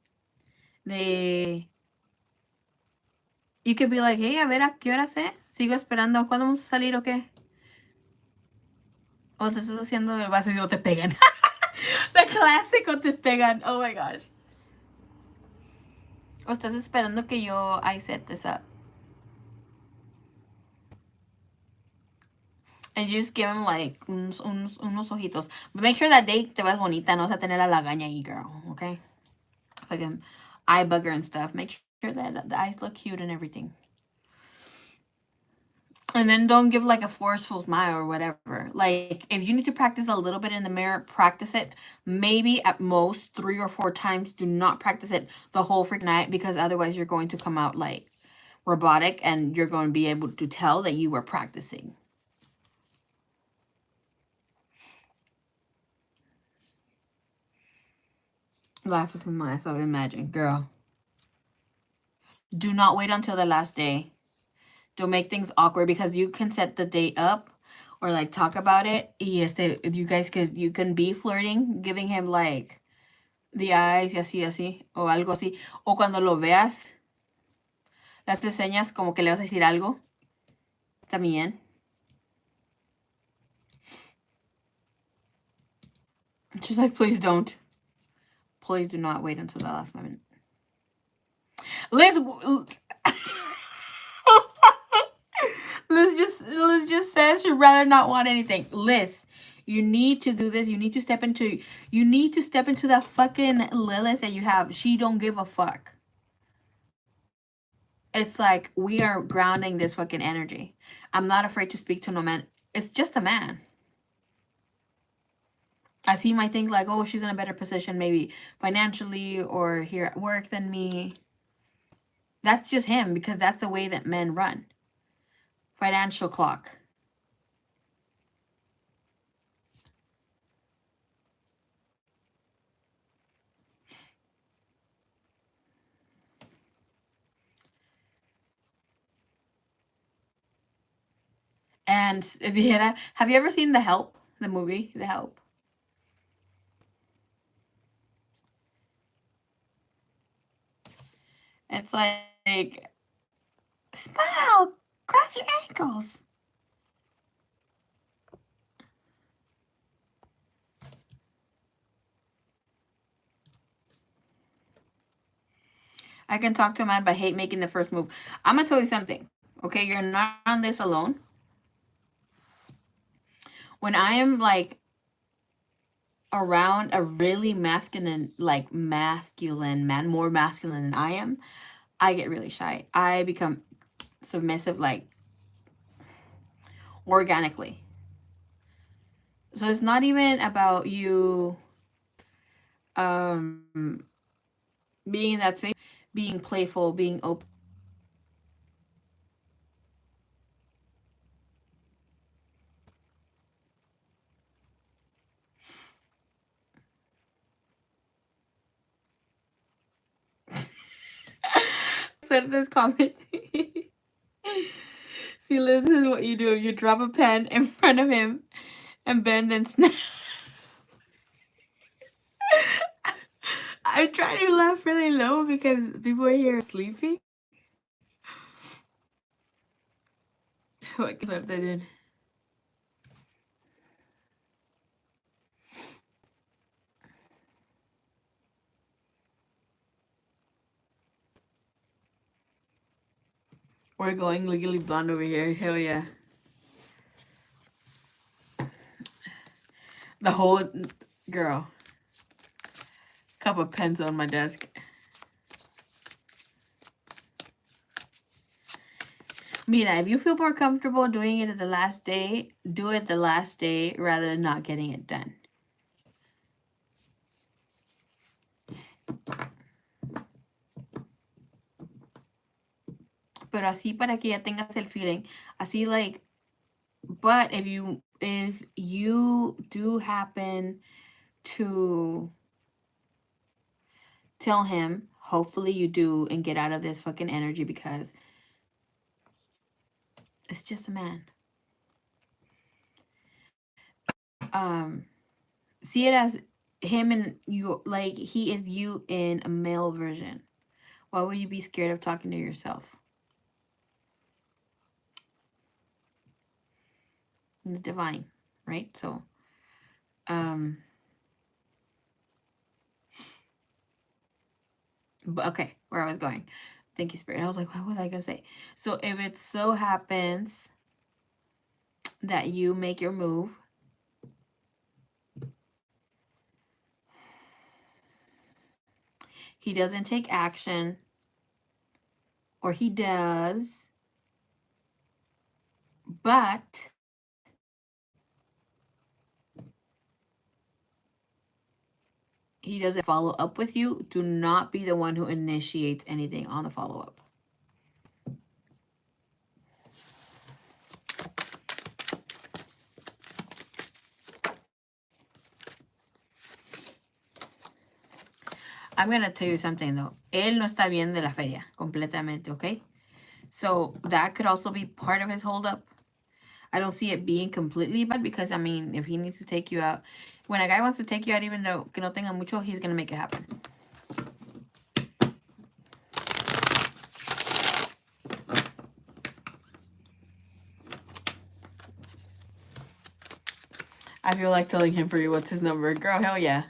You could be like, hey, a ver, ¿a qué hora sé? Sigo esperando. ¿Cuándo vamos a salir o qué? O te estás haciendo el vaso y o te pegan. The classic o te pegan. Oh my gosh. O estás esperando que I set this up. And you just give him like unos ojitos. But make sure that day te vas bonita. No vas a tener la lagaña ahí, girl. Okay? Fucking eye bugger and stuff. Make sure that the eyes look cute and everything. And then don't give like a forceful smile or whatever. Like if you need to practice a little bit in the mirror, practice it. Maybe at most 3 or 4 times. Do not practice it the whole freaking night, because otherwise you're going to come out like robotic and you're going to be able to tell that you were practicing. Laugh with my myself, imagine, girl. Do not wait until the last day. Don't make things awkward, because you can set the date up or like talk about it. Yes, you can be flirting, giving him like the eyes y así, o algo así. O cuando lo veas, las señas como que le vas a decir algo. También. She's like, please don't. Please do not wait until the last moment. Liz just says she'd rather not want anything. Liz, you need to do this. You need to step into that fucking Lilith that you have. She don't give a fuck. It's like we are grounding this fucking energy. I'm not afraid to speak to no man. It's just a man. As he might think like, oh, she's in a better position, maybe financially or here at work than me. That's just him, because that's the way that men run. Financial clock. And have you ever seen The Help? The movie, The Help? It's like smile, cross your ankles. I can talk to a man but hate making the first move. I'm gonna tell you something. Okay, you're not on this alone. When I am like around a really masculine man, more masculine than I am, I get really shy. I become submissive like organically. So it's not even about you being in that space, being playful, being open. So this comment. See, Liz, this is what you do. You drop a pen in front of him and bend and snap. I'm trying to laugh really low because people are here sleeping. What suerte, dude. We're going Legally Blonde over here. Hell yeah. The whole girl. Cup of pens on my desk. Mira, if you feel more comfortable doing it at the last day, do it the last day rather than not getting it done. Pero así para que ya tengas el feeling. Así like, but if you do happen to tell him, hopefully you do, and get out of this fucking energy because it's just a man. See it as him and you, like he is you in a male version. Why would you be scared of talking to yourself? The divine, right? So, but okay, where I was going. Thank you, Spirit. I was like, what was I gonna say? So if it so happens that you make your move, he doesn't take action, or he does, but he doesn't follow up with you, do not be the one who initiates anything on the follow-up. I'm going to tell you something, though. Él no está bien de la feria, completamente, okay? So that could also be part of his holdup. I don't see it being completely bad because, I mean, if he needs to take you out, when a guy wants to take you out, even though que no tenga mucho, he's going to make it happen. I feel like telling him for you what's his number. Girl, hell yeah.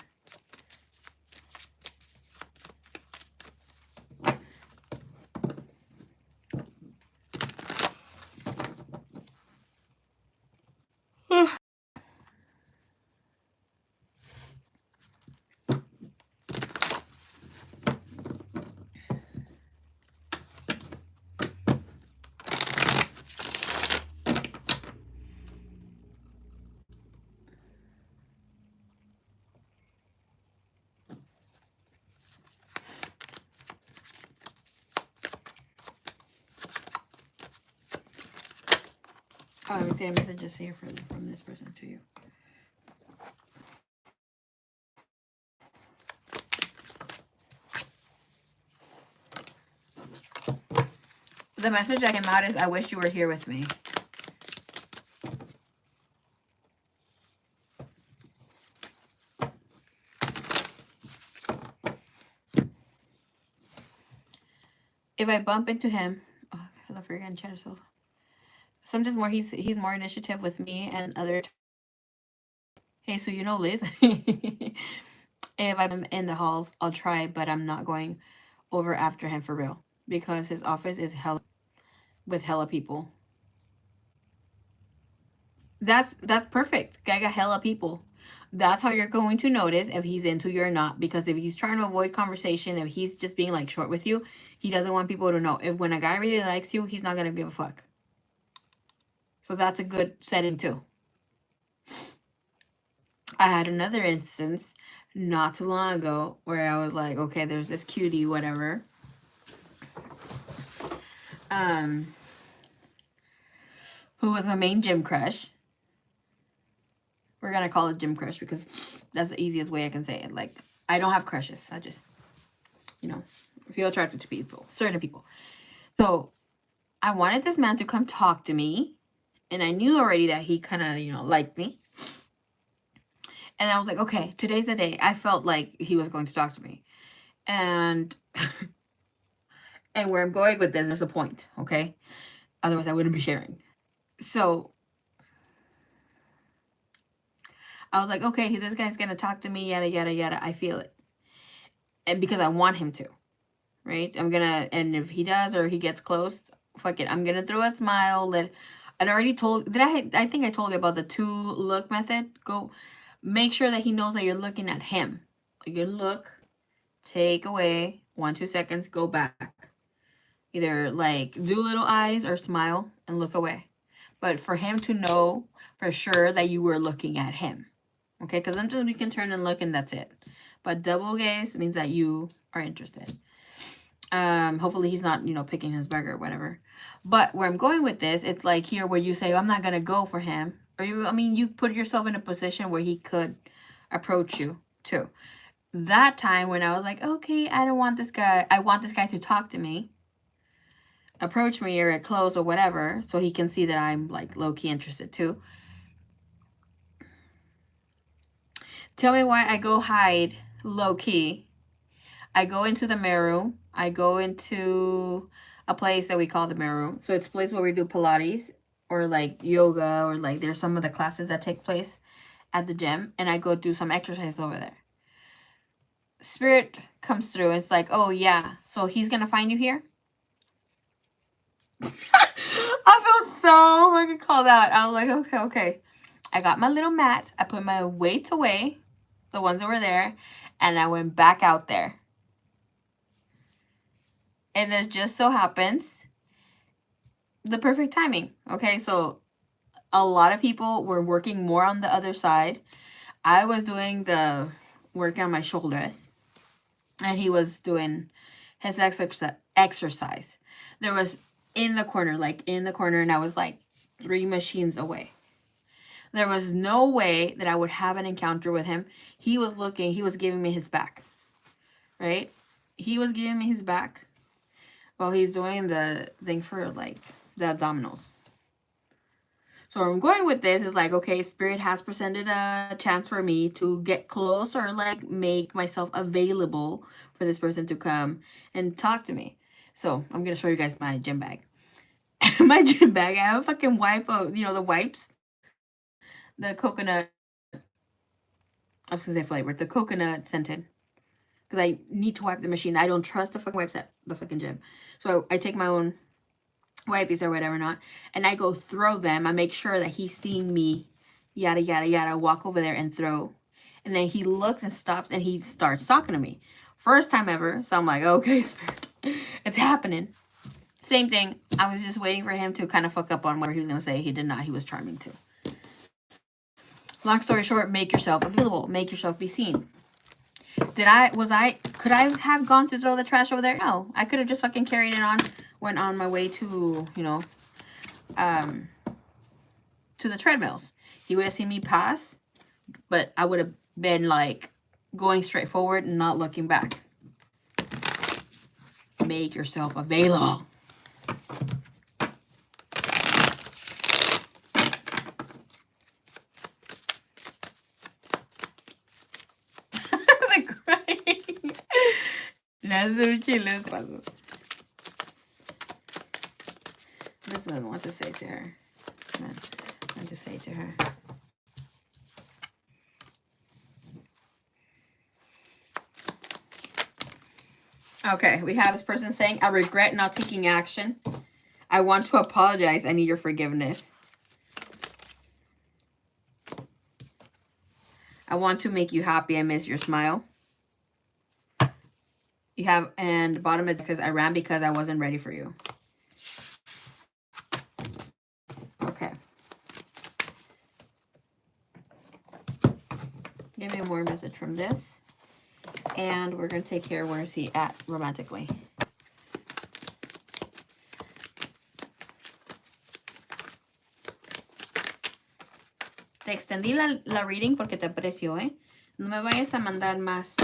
Oh, let me take messages here from this person to you. The message that came out is, I wish you were here with me. if I bump into him, oh, I love her again, chat herself. Some just more, he's more initiative with me and other. Hey, so you know Liz. If I'm in the halls, I'll try, but I'm not going over after him for real because his office is hella with hella people. That's perfect. Guy got hella people. That's how you're going to notice if he's into you or not. Because if he's trying to avoid conversation, if he's just being like short with you, he doesn't want people to know. If when a guy really likes you, he's not gonna give a fuck. So that's a good setting too. I had another instance not too long ago where I was like, okay, there's this cutie, whatever. Who was my main gym crush. We're gonna call it gym crush because that's the easiest way I can say it. Like, I don't have crushes. I just, feel attracted to people, certain people. So I wanted this man to come talk to me. And I knew already that he kind of, liked me. And I was like, okay, today's the day. I felt like he was going to talk to me. And and where I'm going with this, there's a point, okay? Otherwise, I wouldn't be sharing. So I was like, okay, this guy's going to talk to me, yada, yada, yada. I feel it. And because I want him to, right? And if he does or he gets close, fuck it. I'm going to throw a smile. I'd already told, I think I told you about the 2-look method. Go make sure that he knows that you're looking at him. You look, take away, 1-2 seconds, go back. Either like do little eyes or smile and look away. But for him to know for sure that you were looking at him. Okay, because sometimes we can turn and look and that's it. But double gaze means that you are interested. Hopefully he's not, picking his burger or whatever. But where I'm going with this, it's like here where you say, I'm not going to go for him. Or you put yourself in a position where he could approach you too. That time when I was like, okay, I don't want this guy. I want this guy to talk to me. Approach me or at close or whatever. So he can see that I'm like low-key interested too. Tell me why I go hide low-key. I go into the mirror room. I go into a place that we call the mirror room. So it's a place where we do Pilates or like yoga or like there's some of the classes that take place at the gym. And I go do some exercise over there. Spirit comes through. And it's like, oh yeah, so he's going to find you here? I felt so fucking called out. I was like, okay. I got my little mat. I put my weights away, the ones that were there, and I went back out there. And it just so happens the perfect timing. Okay, so a lot of people were working more on the other side. I was doing the working on my shoulders, and he was doing his exercise. There was in the corner, and I was like 3 machines away. There was no way that I would have an encounter with him. He was giving me his back, right? He was giving me his back while he's doing the thing for like the abdominals. So where I'm going with this is like, okay, Spirit has presented a chance for me to get close or like make myself available for this person to come and talk to me. So I'm going to show you guys my gym bag. My gym bag, I have a fucking wipe of, the wipes. The coconut, I was going to say flavored, the coconut scented. Because I need to wipe the machine. I don't trust the fucking wipes at the fucking gym. So I take my own wipes or whatever not, and I go throw them. I make sure that he's seeing me, yada, yada, yada. Walk over there and throw. And then he looks and stops and he starts talking to me. First time ever. So I'm like, okay, Spirit, it's happening. Same thing. I was just waiting for him to kind of fuck up on what he was going to say. He did not. He was charming too. Long story short, make yourself available. Make yourself be seen. Could I have gone to throw the trash over there? No. I could have just fucking carried it on, went on my way to, to the treadmills. He would have seen me pass, but I would have been like going straight forward and not looking back. Make yourself available. The crying. That's so chill. This one wants to say to her. This man wants to say to her. Okay, we have this person saying, I regret not taking action. I want to apologize. I need your forgiveness. I want to make you happy. I miss your smile. You have, and the bottom it says, I ran because I wasn't ready for you. Okay. Give me more message from this. And we're going to take care of where is he at romantically. Te extendí la reading porque te aprecio, ¿eh? No me vayas a mandar más.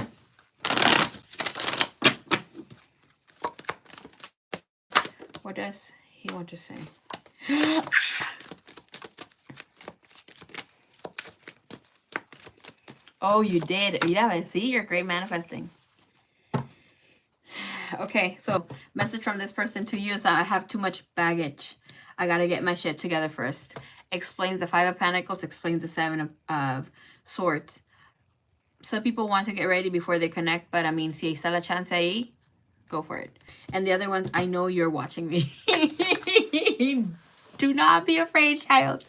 What does he want to say? Oh, you did. Yeah, see, you're great manifesting. Okay, so message from this person to you is that I have too much baggage. I got to get my shit together first. Explains the Five of Pentacles, explains the Seven of Swords. Some people want to get ready before they connect, but I mean, si está la chance ahí, go for it. And the other ones, I know you're watching me. Do not be afraid, child.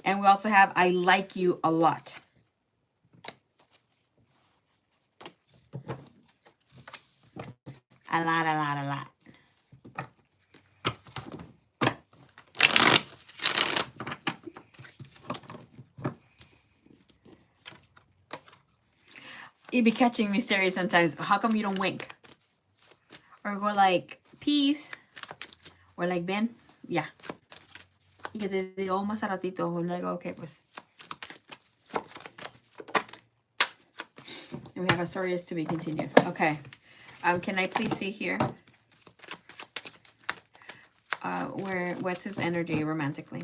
And we also have, I like you a lot. A lot, a lot, a lot. You be catching me serious sometimes. How come you don't wink? Or go like, peace. Or like, Ben. Yeah. Y que te digo más a ratito. Or like, okay, pues. And we have a story is to be continued. Okay. Can I please see here? What's his energy romantically?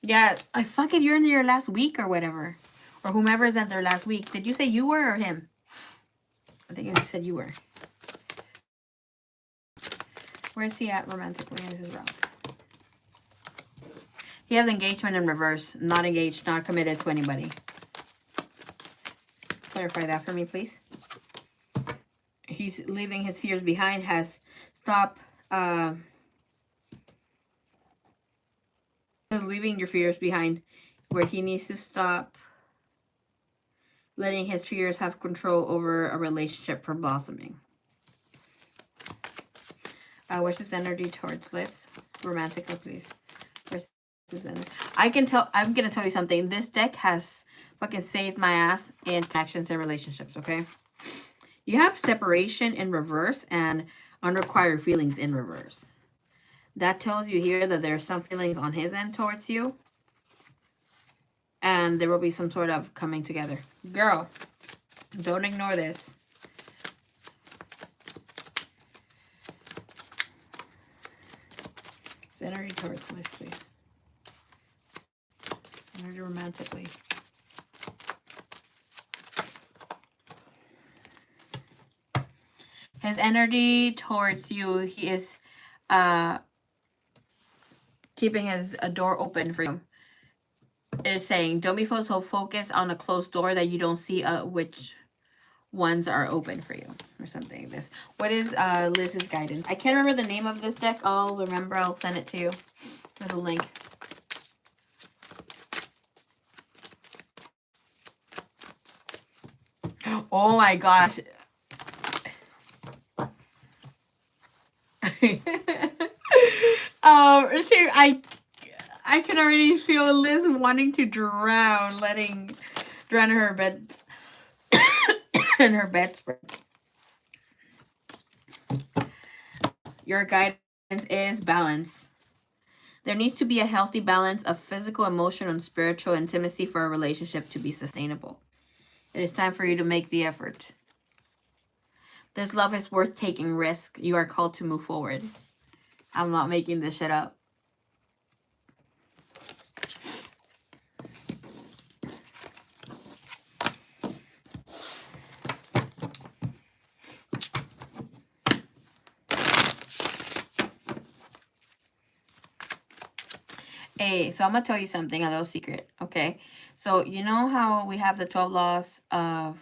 Yeah, I fucking you're in your last week or whatever. Or whomever is at their last week. Did you say you were or him? I think you said you were. Where's he at romantically in his route? He has engagement in reverse. Not engaged, not committed to anybody. Clarify that for me, please. He's leaving his fears behind, has stopped leaving your fears behind, where he needs to stop letting his fears have control over a relationship from blossoming. Where's his energy towards Liz? Romantically, please. Where's his energy? I'm gonna tell you something. This deck has fucking saved my ass in connections and relationships, okay? You have separation in reverse and unrequired feelings in reverse. That tells you here that there's some feelings on his end towards you. And there will be some sort of coming together. Girl, don't ignore this. Energy towards Liz, please. Energy romantically. His energy towards you, he is keeping his door open for you. It is saying, don't be so focused on a closed door that you don't see which ones are open for you, or something like this. What is Liz's guidance? I can't remember the name of this deck. I'll remember. I'll send it to you for the link. Oh my gosh. I can already feel Liz wanting to drown her bed in her bedspread. Your guidance is balance. There needs to be a healthy balance of physical, emotional, and spiritual intimacy for a relationship to be sustainable. It is time for you to make the effort. This love is worth taking risk. You are called to move forward. I'm not making this shit up. Hey, so I'm gonna tell you something, a little secret, okay? So you know how we have the 12 laws of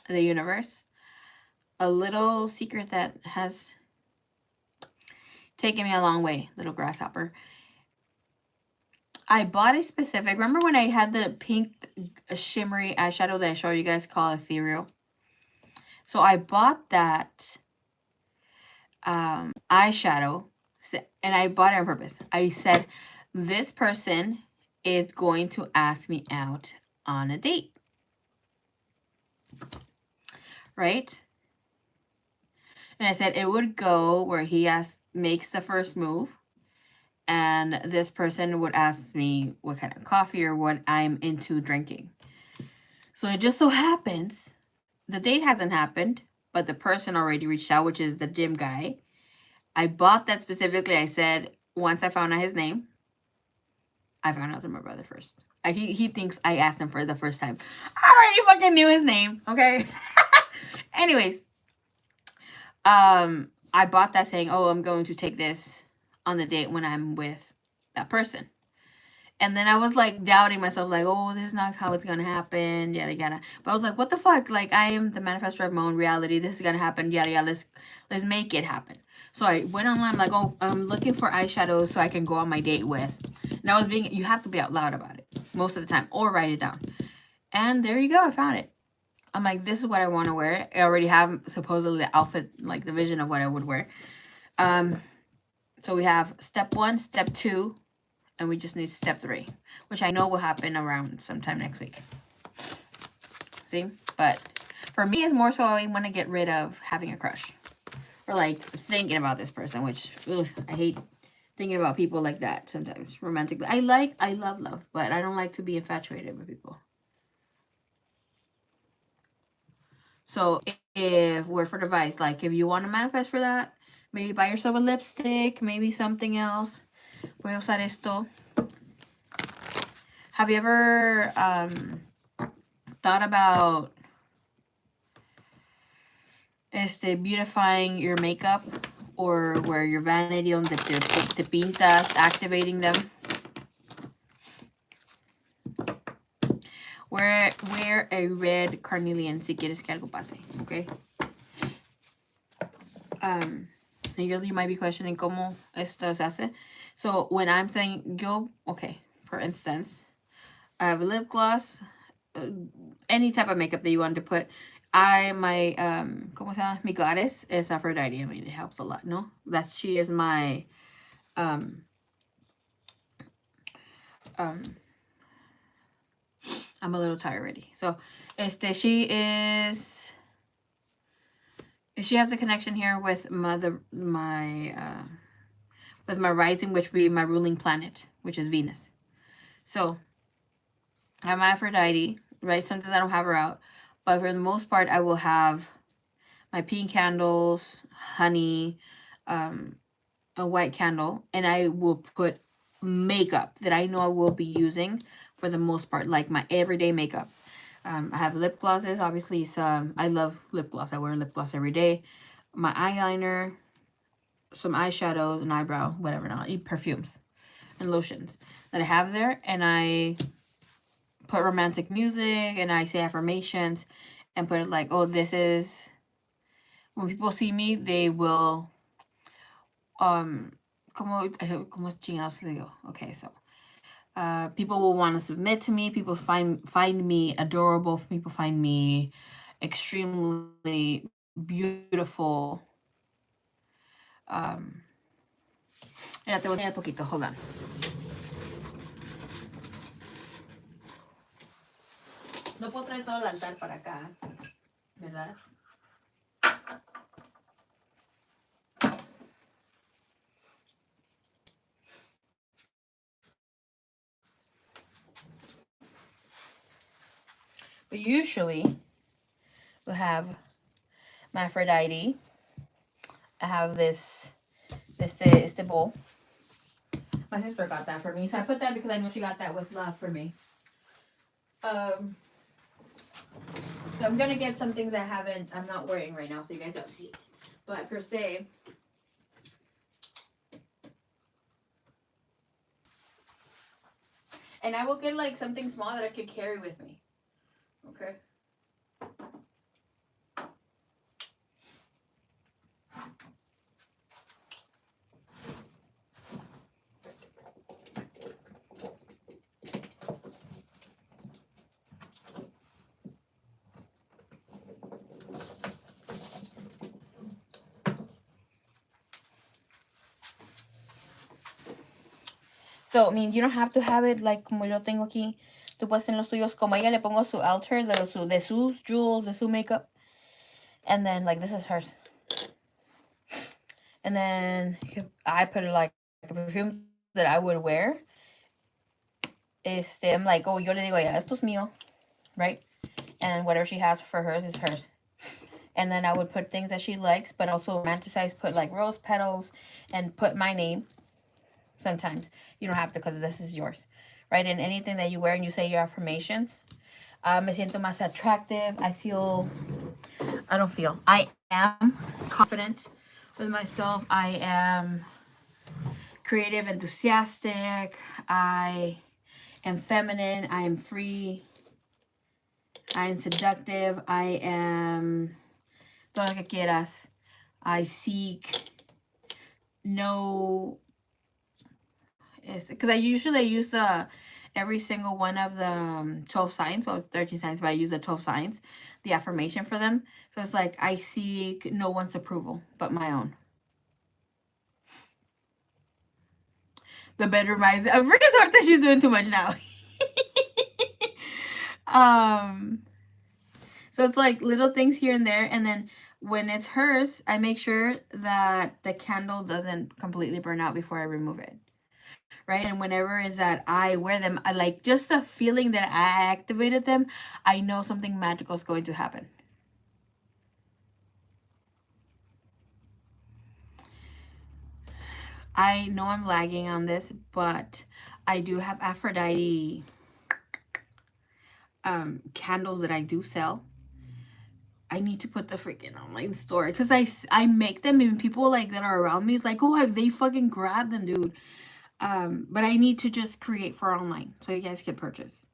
the universe? A little secret that has taken me a long way, little grasshopper. I bought a specific, remember when I had the pink shimmery eyeshadow that I showed you guys called Ethereal? So I bought that eyeshadow, and I bought it on purpose. I said, this person is going to ask me out on a date. Right? And I said it would go where he makes the first move, and this person would ask me what kind of coffee or what I'm into drinking. So it just so happens the date hasn't happened, but the person already reached out, which is the gym guy. I bought that specifically. I said, once I found out his name, I found out through my brother first. He thinks I asked him for the first time. I already fucking knew his name, okay? Anyways, I bought that saying, oh, I'm going to take this on the date when I'm with that person. And then I was like doubting myself, like, oh, this is not how it's gonna happen, yada yada. But I was like, what the fuck? Like, I am the manifestor of my own reality. This is gonna happen, yada yada. Let's make it happen. So I went online. I'm like, oh, I'm looking for eyeshadows so I can go on my date with. And you have to be out loud about it most of the time, or write it down. And there you go. I found it. I'm like, this is what I want to wear. I already have supposedly the outfit, like the vision of what I would wear. So we have step 1, step 2. And we just need step 3, which I know will happen around sometime next week. See? But for me, it's more so I want to get rid of having a crush. Or like thinking about this person, which I hate thinking about people like that sometimes. Romantically. I love, but I don't like to be infatuated with people. So if word for advice, like if you want to manifest for that, maybe buy yourself a lipstick, maybe something else. Voy a usar esto. Have you ever thought about beautifying your makeup, or where your vanity on the pintas, activating them? Wear a red carnelian si quieres que algo pase, okay? And you might be questioning cómo esto se hace. So when I'm saying okay, for instance, I have a lip gloss, any type of makeup that you want to put. My ¿cómo se llama? Mi goddess is Aphrodite. I mean, it helps a lot, no? She is my I'm a little tired already. So she has a connection here with my rising, which would be my ruling planet, which is Venus. So I have my Aphrodite, right? Sometimes I don't have her out, but for the most part, I will have my pink candles, honey, a white candle, and I will put makeup that I know I will be using for the most part, like my everyday makeup. I have lip glosses, obviously. I love lip gloss. I wear lip gloss every day. My eyeliner, some eyeshadows, and eyebrow, whatever. Not perfumes and lotions that I have there, and I put romantic music, and I say affirmations, and put it like, oh, this is when people see me, they will como chingados le digo? Okay, so people will want to submit to me. People find me adorable. People find me extremely beautiful. Mira, te voy a enseñar poquito. Hold on. No puedo traer todo el altar para acá, ¿verdad? But usually, we'll have my Aphrodite. I have this bowl. My sister got that for me, so I put that because I know she got that with love for me. So I'm gonna get some things I'm not wearing right now, so you guys don't see it. But per se, And I will get like something small that I could carry with me. Okay. So, I mean, you don't have to have it like como yo tengo aquí. Tú puedes en los tuyos, como ella le pongo su altar de sus jewels, de su makeup. And then, like, this is hers. And then I put like a perfume that I would wear. I'm like, oh, yo le digo, yeah, esto es mío, right? And whatever she has for hers is hers. And then I would put things that she likes, but also romanticize, put like rose petals and put my name. Sometimes you don't have to because this is yours, right? And anything that you wear and you say your affirmations. Me siento más attractive. I am confident with myself. I am creative, enthusiastic. I am feminine. I am free. I am seductive. I am todo lo que quieras. I seek no, because I usually use every single one of the 12 signs. Well, it's 13 signs, but I use the 12 signs, the affirmation for them. So it's like, I seek no one's approval but my own. The bedroom eyes. I'm freaking sorry that she's doing too much now. So it's like little things here and there. And then when it's hers, I make sure that the candle doesn't completely burn out before I remove it. Right? And whenever is that I wear them, I like just the feeling that I activated them, I know something magical is going to happen. I know I'm lagging on this, but I do have Aphrodite candles that I do sell. I need to put the freaking online store because I make them and people like that are around me is like, oh, they fucking grab them, dude. But I need to just create for online so you guys can purchase.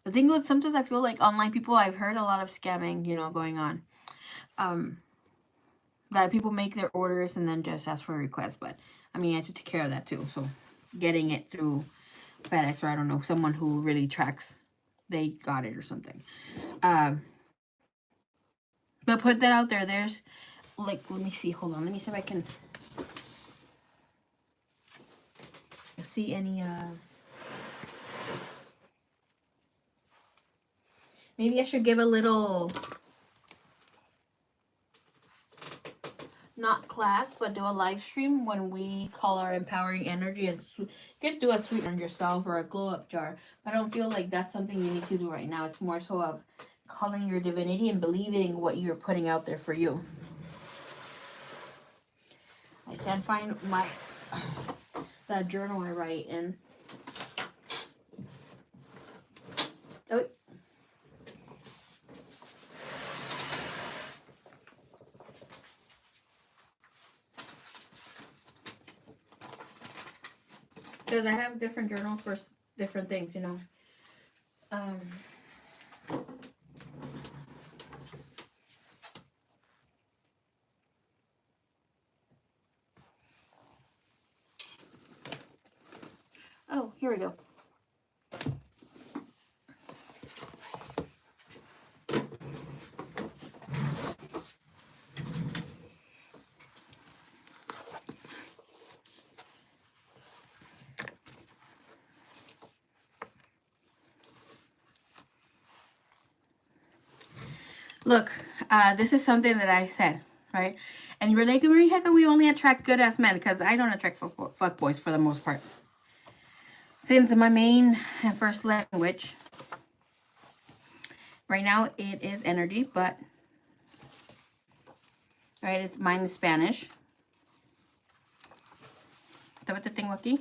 The thing with sometimes I feel like online people, I've heard a lot of scamming, going on. That people make their orders and then just ask for a request. But I mean, I have to take care of that too. So getting it through FedEx or I don't know, someone who really tracks, they got it or something. But put that out there. There's like, let me see. Hold on. Let me see if I can see any maybe I should give a little, not class, but do a live stream when we call our empowering energy. And you can do a sweet on yourself or a glow up jar. I don't feel like that's something you need to do right now. It's more so of calling your divinity and believing what you're putting out there for you. I can't find that journal I write in. Oh. Because I have different journals for different things, Oh, here we go. Look, this is something that I said, right? And you're like, Marie, how can we only attract good-ass men? Because I don't attract fuck boys for the most part. Since my main and first language, right now it is energy, but, right, it's mine is Spanish. ¿Sabes qué tengo aquí?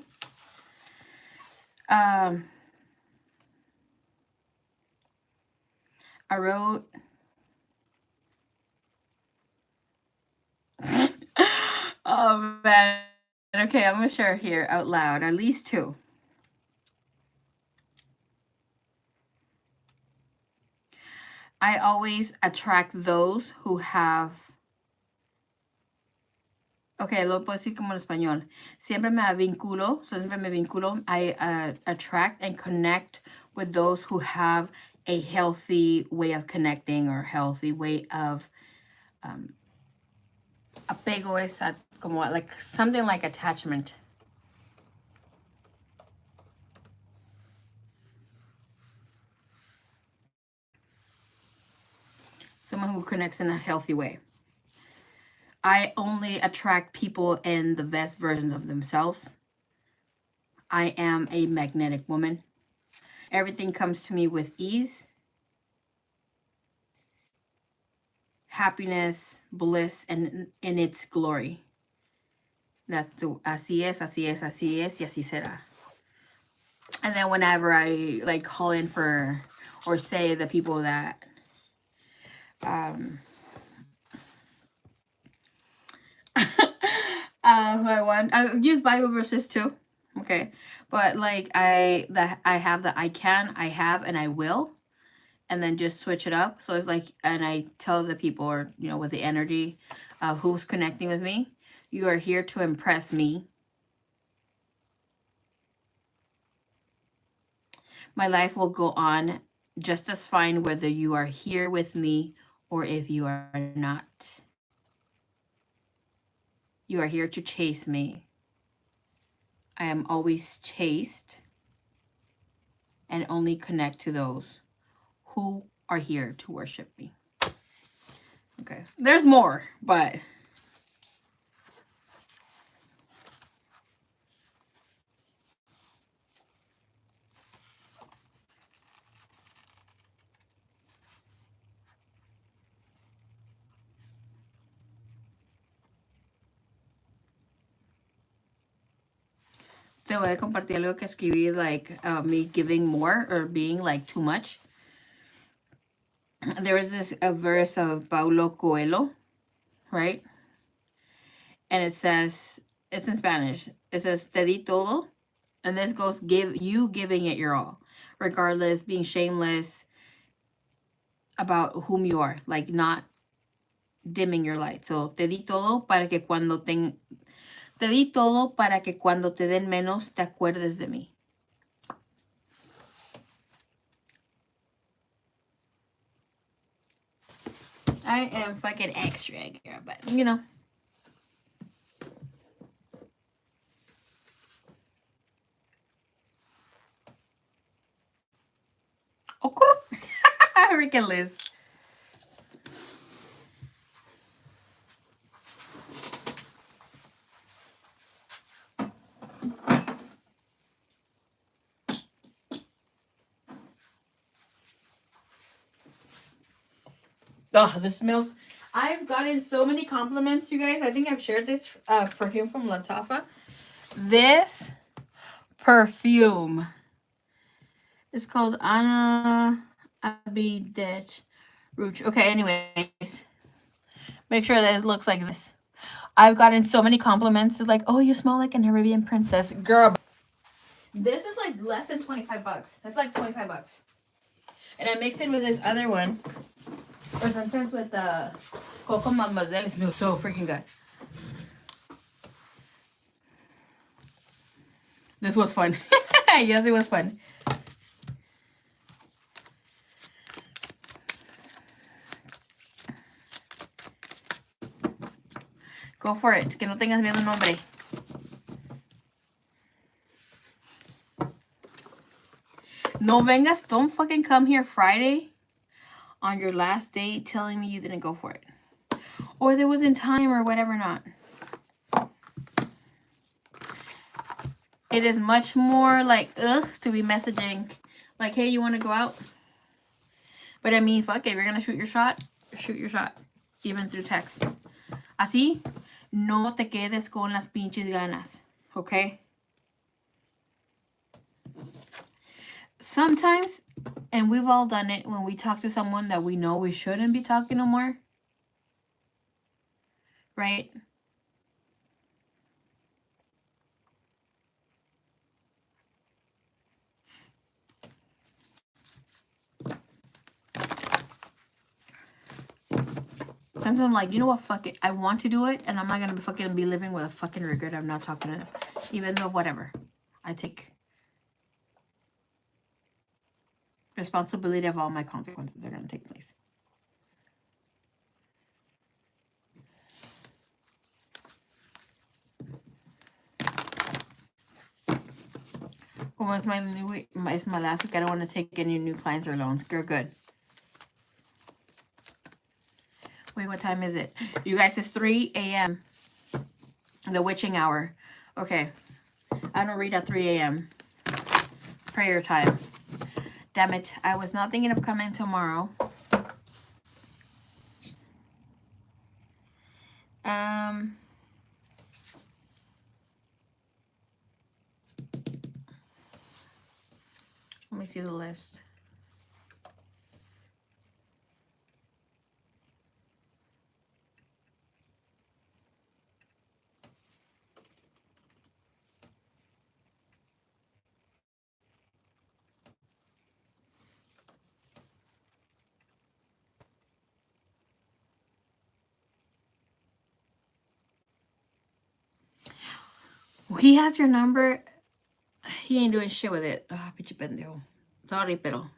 I wrote... Oh, man. Okay, I'm going to share here out loud. At least two. I always attract those who have... Ok, lo puedo decir como en español. Siempre me vinculo, I attract and connect with those who have a healthy way of connecting or healthy way of apego es como like something like attachment. Someone who connects in a healthy way. I only attract people in the best versions of themselves. I am a magnetic woman. Everything comes to me with ease, happiness, bliss, and in its glory. That's así es, así es, así es, y así será. And then whenever I like call in for or say the people that who I want, I use Bible verses too. Okay. But like I have the I can, I have, and I will, and then just switch it up. So it's like, and I tell the people, or with the energy who's connecting with me, you are here to impress me. My life will go on just as fine whether you are here with me or if you are not. You are here to chase me. I am always chased and only connect to those who are here to worship me. Okay. There's more, but... Te voy a compartir algo que escribí, like me giving more or being like too much. There is this a verse of Paulo Coelho, right? And it says, it's in Spanish. It says, te di todo. And this goes, giving it your all. Regardless, being shameless about whom you are. Like not dimming your light. So, te di todo para que cuando te di todo para que cuando te den menos te acuerdes de mí. I am fucking extra, girl, but Oh, freaking Liz. Oh, this smells. I've gotten so many compliments, you guys. I think I've shared this perfume from Latafa. This perfume is called Anaya Rouge. Okay, anyways. Make sure that it looks like this. I've gotten so many compliments. It's like, oh, you smell like an Arabian princess. Girl. This is like less than 25 bucks. That's like 25 bucks. And I mix it with this other one. Or sometimes with Coco Mademoiselle. It smells so freaking good. This was fun. Yes, it was fun. Go for it. Que no tengas miedo, nombre. No vengas. Don't fucking come here Friday on your last day telling me you didn't go for it. Or there wasn't time or whatever not. It is much more like, to be messaging. Like, hey, you want to go out? But I mean, fuck it. If you're going to shoot your shot, shoot your shot. Even through text. Así, no te quedes con las pinches ganas. Okay? Sometimes, and we've all done it, when we talk to someone that we know we shouldn't be talking no more. Right? Sometimes I'm like, you know what, fuck it. I want to do it, and I'm not going to fucking be living with a fucking regret. I'm not talking to them. Even though, whatever. I take responsibility of all my consequences that are going to take place. Well, it's my new week. It's my last week. I don't want to take any new clients or loans. You're good. Wait, what time is it? You guys, it's 3 a.m. The witching hour. Okay. I don't read at 3 a.m. Prayer time. Damn it. I was not thinking of coming tomorrow. Let me see the list. He has your number. He ain't doing shit with it. Ah, pinche pendejo. Sorry, pero.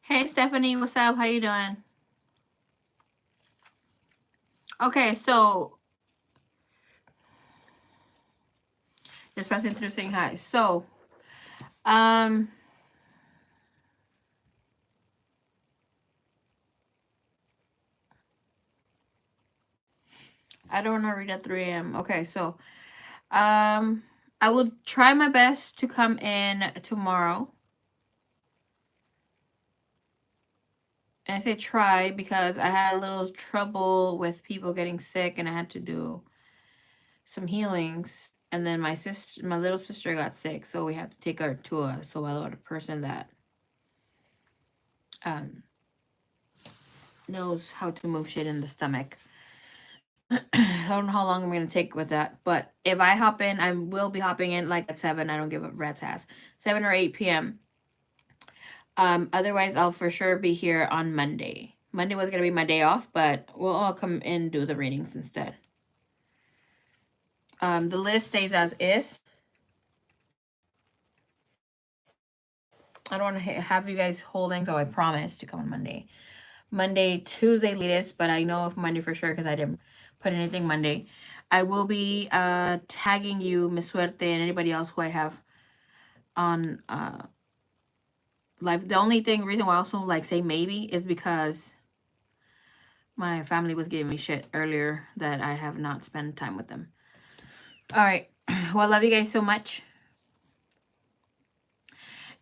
Hey, Stephanie, what's up? How you doing? Okay, so just passing through saying hi. So, I don't want to read at 3 a.m. Okay, so, I will try my best to come in tomorrow. And I say try because I had a little trouble with people getting sick, and I had to do some healings. And then my little sister got sick, so we had to take her to a person that knows how to move shit in the stomach. I don't know how long I'm going to take with that. But if I hop in, I will be hopping in like at 7. I don't give a rat's ass. 7 or 8 p.m. Otherwise, I'll for sure be here on Monday. Monday was going to be my day off, but we'll all come in and do the readings instead. The list stays as is. I don't want to have you guys holding, so I promise to come on Monday. Monday, Tuesday latest, but I know of Monday for sure because I didn't put anything Monday. I will be tagging you, Miss Suerte, and anybody else who I have on live. The only reason why I also like say maybe is because my family was giving me shit earlier that I have not spent time with them. All right. Well, I love you guys so much.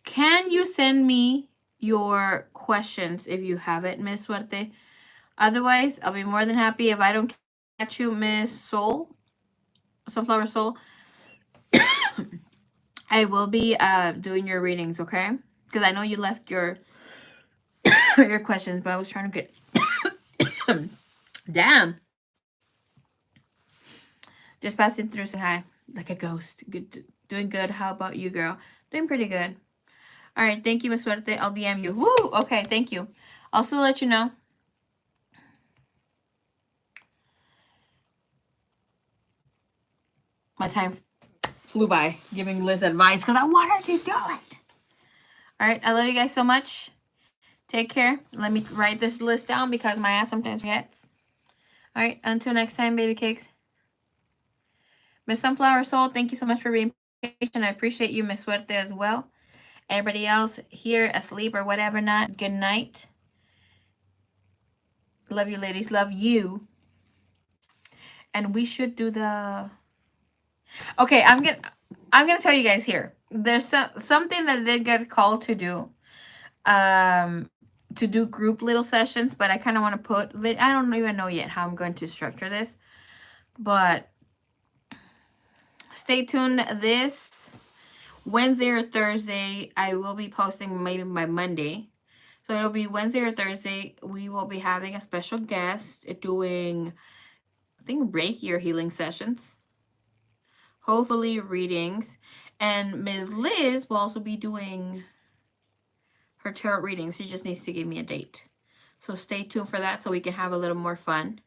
Can you send me your questions if you have it, Miss Suerte? Otherwise, I'll be more than happy if I don't catch you, Miss Soul, Sunflower Soul. I will be doing your readings, okay? Because I know you left your your questions, but I was trying to get damn. Just passing through, say hi like a ghost. Good, doing good. How about you, girl? Doing pretty good. All right, thank you, Miss Suerte. I'll DM you. Woo! Okay, thank you. Also, let you know. My time flew by giving Liz advice because I want her to do it. All right, I love you guys so much. Take care. Let me write this list down because my ass sometimes forgets. All right, until next time, baby cakes. Miss Sunflower Soul, thank you so much for being patient. I appreciate you, Miss Suerte, as well. Everybody else here asleep or whatever, not good night. Love you, ladies. Love you. And we should do the... Okay, I'm gonna tell you guys here. There's something that I did get called to do to do group little sessions, but I kind of want to put, I don't even know yet how I'm going to structure this, but stay tuned. This Wednesday or Thursday, I will be posting maybe by Monday. So it'll be Wednesday or Thursday. We will be having a special guest doing, I think, Reiki or healing sessions, hopefully readings. And Ms. Liz will also be doing her tarot readings. She just needs to give me a date. So stay tuned for that so we can have a little more fun.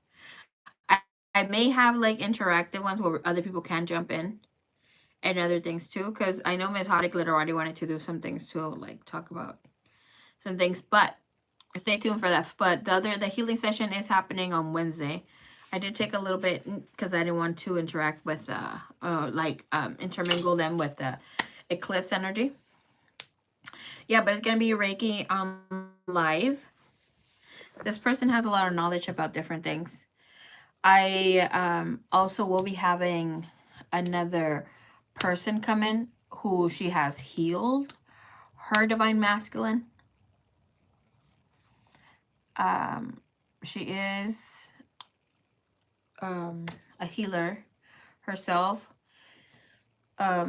I may have like interactive ones where other people can jump in and other things too, because I know Ms. Hottie Glitter already wanted to do some things too, like talk about some things, but stay tuned for that. But the healing session is happening on Wednesday. I did take a little bit because I didn't want to interact with intermingle them with the eclipse energy. Yeah, but it's gonna be Reiki live. This person has a lot of knowledge about different things. I also will be having another person come in who she has healed her divine masculine. She is a healer herself.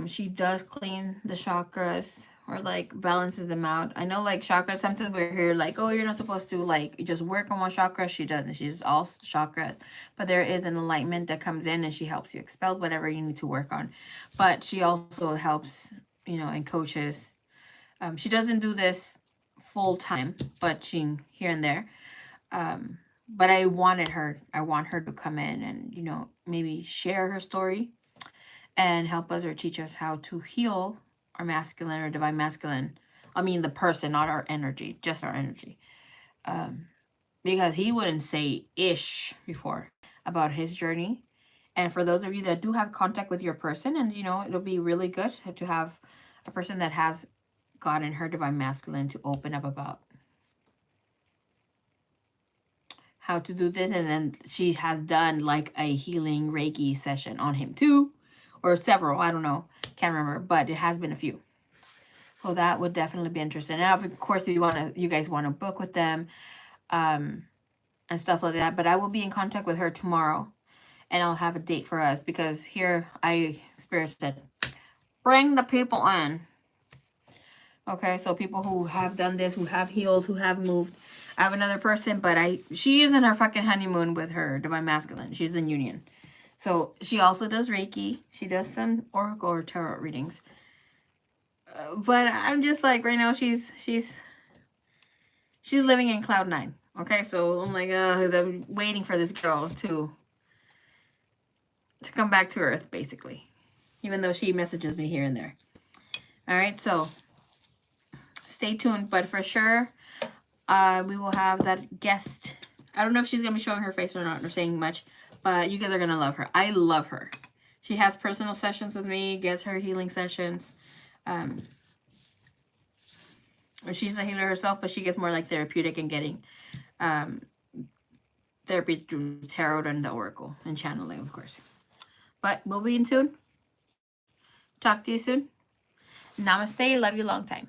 She does clean the chakras or like balances them out. I know like chakras, sometimes we're here like, oh, you're not supposed to like just work on one chakra. She doesn't. She's all chakras, but there is an alignment that comes in and she helps you expel whatever you need to work on. But she also helps, and coaches. She doesn't do this full time, but she here and there. But I want her to come in and, maybe share her story and help us or teach us how to heal our masculine or divine masculine. I mean, the person, not our energy, just our energy. Because he wouldn't say ish before about his journey. And for those of you that do have contact with your person, and, it'll be really good to have a person that has gotten her divine masculine to open up about how to do this. And then she has done like a healing Reiki session on him too, or several, I don't know, can't remember, but it has been a few. Well, that would definitely be interesting. Now, of course, if you guys want to book with them and stuff like that, but I will be in contact with her tomorrow and I'll have a date for us, because here Spirit said, bring the people in. Okay, so people who have done this, who have healed, who have moved. I have another person, but she is in her fucking honeymoon with her divine masculine. She's in union. So she also does Reiki. She does some oracle or tarot readings. But I'm just like, right now she's living in cloud 9. Okay, so I'm like, I'm waiting for this girl to come back to earth, basically. Even though she messages me here and there. All right, so stay tuned. But for sure, we will have that guest. I don't know if she's going to be showing her face or not or saying much, but you guys are going to love her. I love her. She has personal sessions with me, gets her healing sessions. She's a healer herself, but she gets more like therapeutic and getting therapy through tarot and the oracle and channeling, of course. But we'll be in soon. Talk to you soon. Namaste. Love you long time.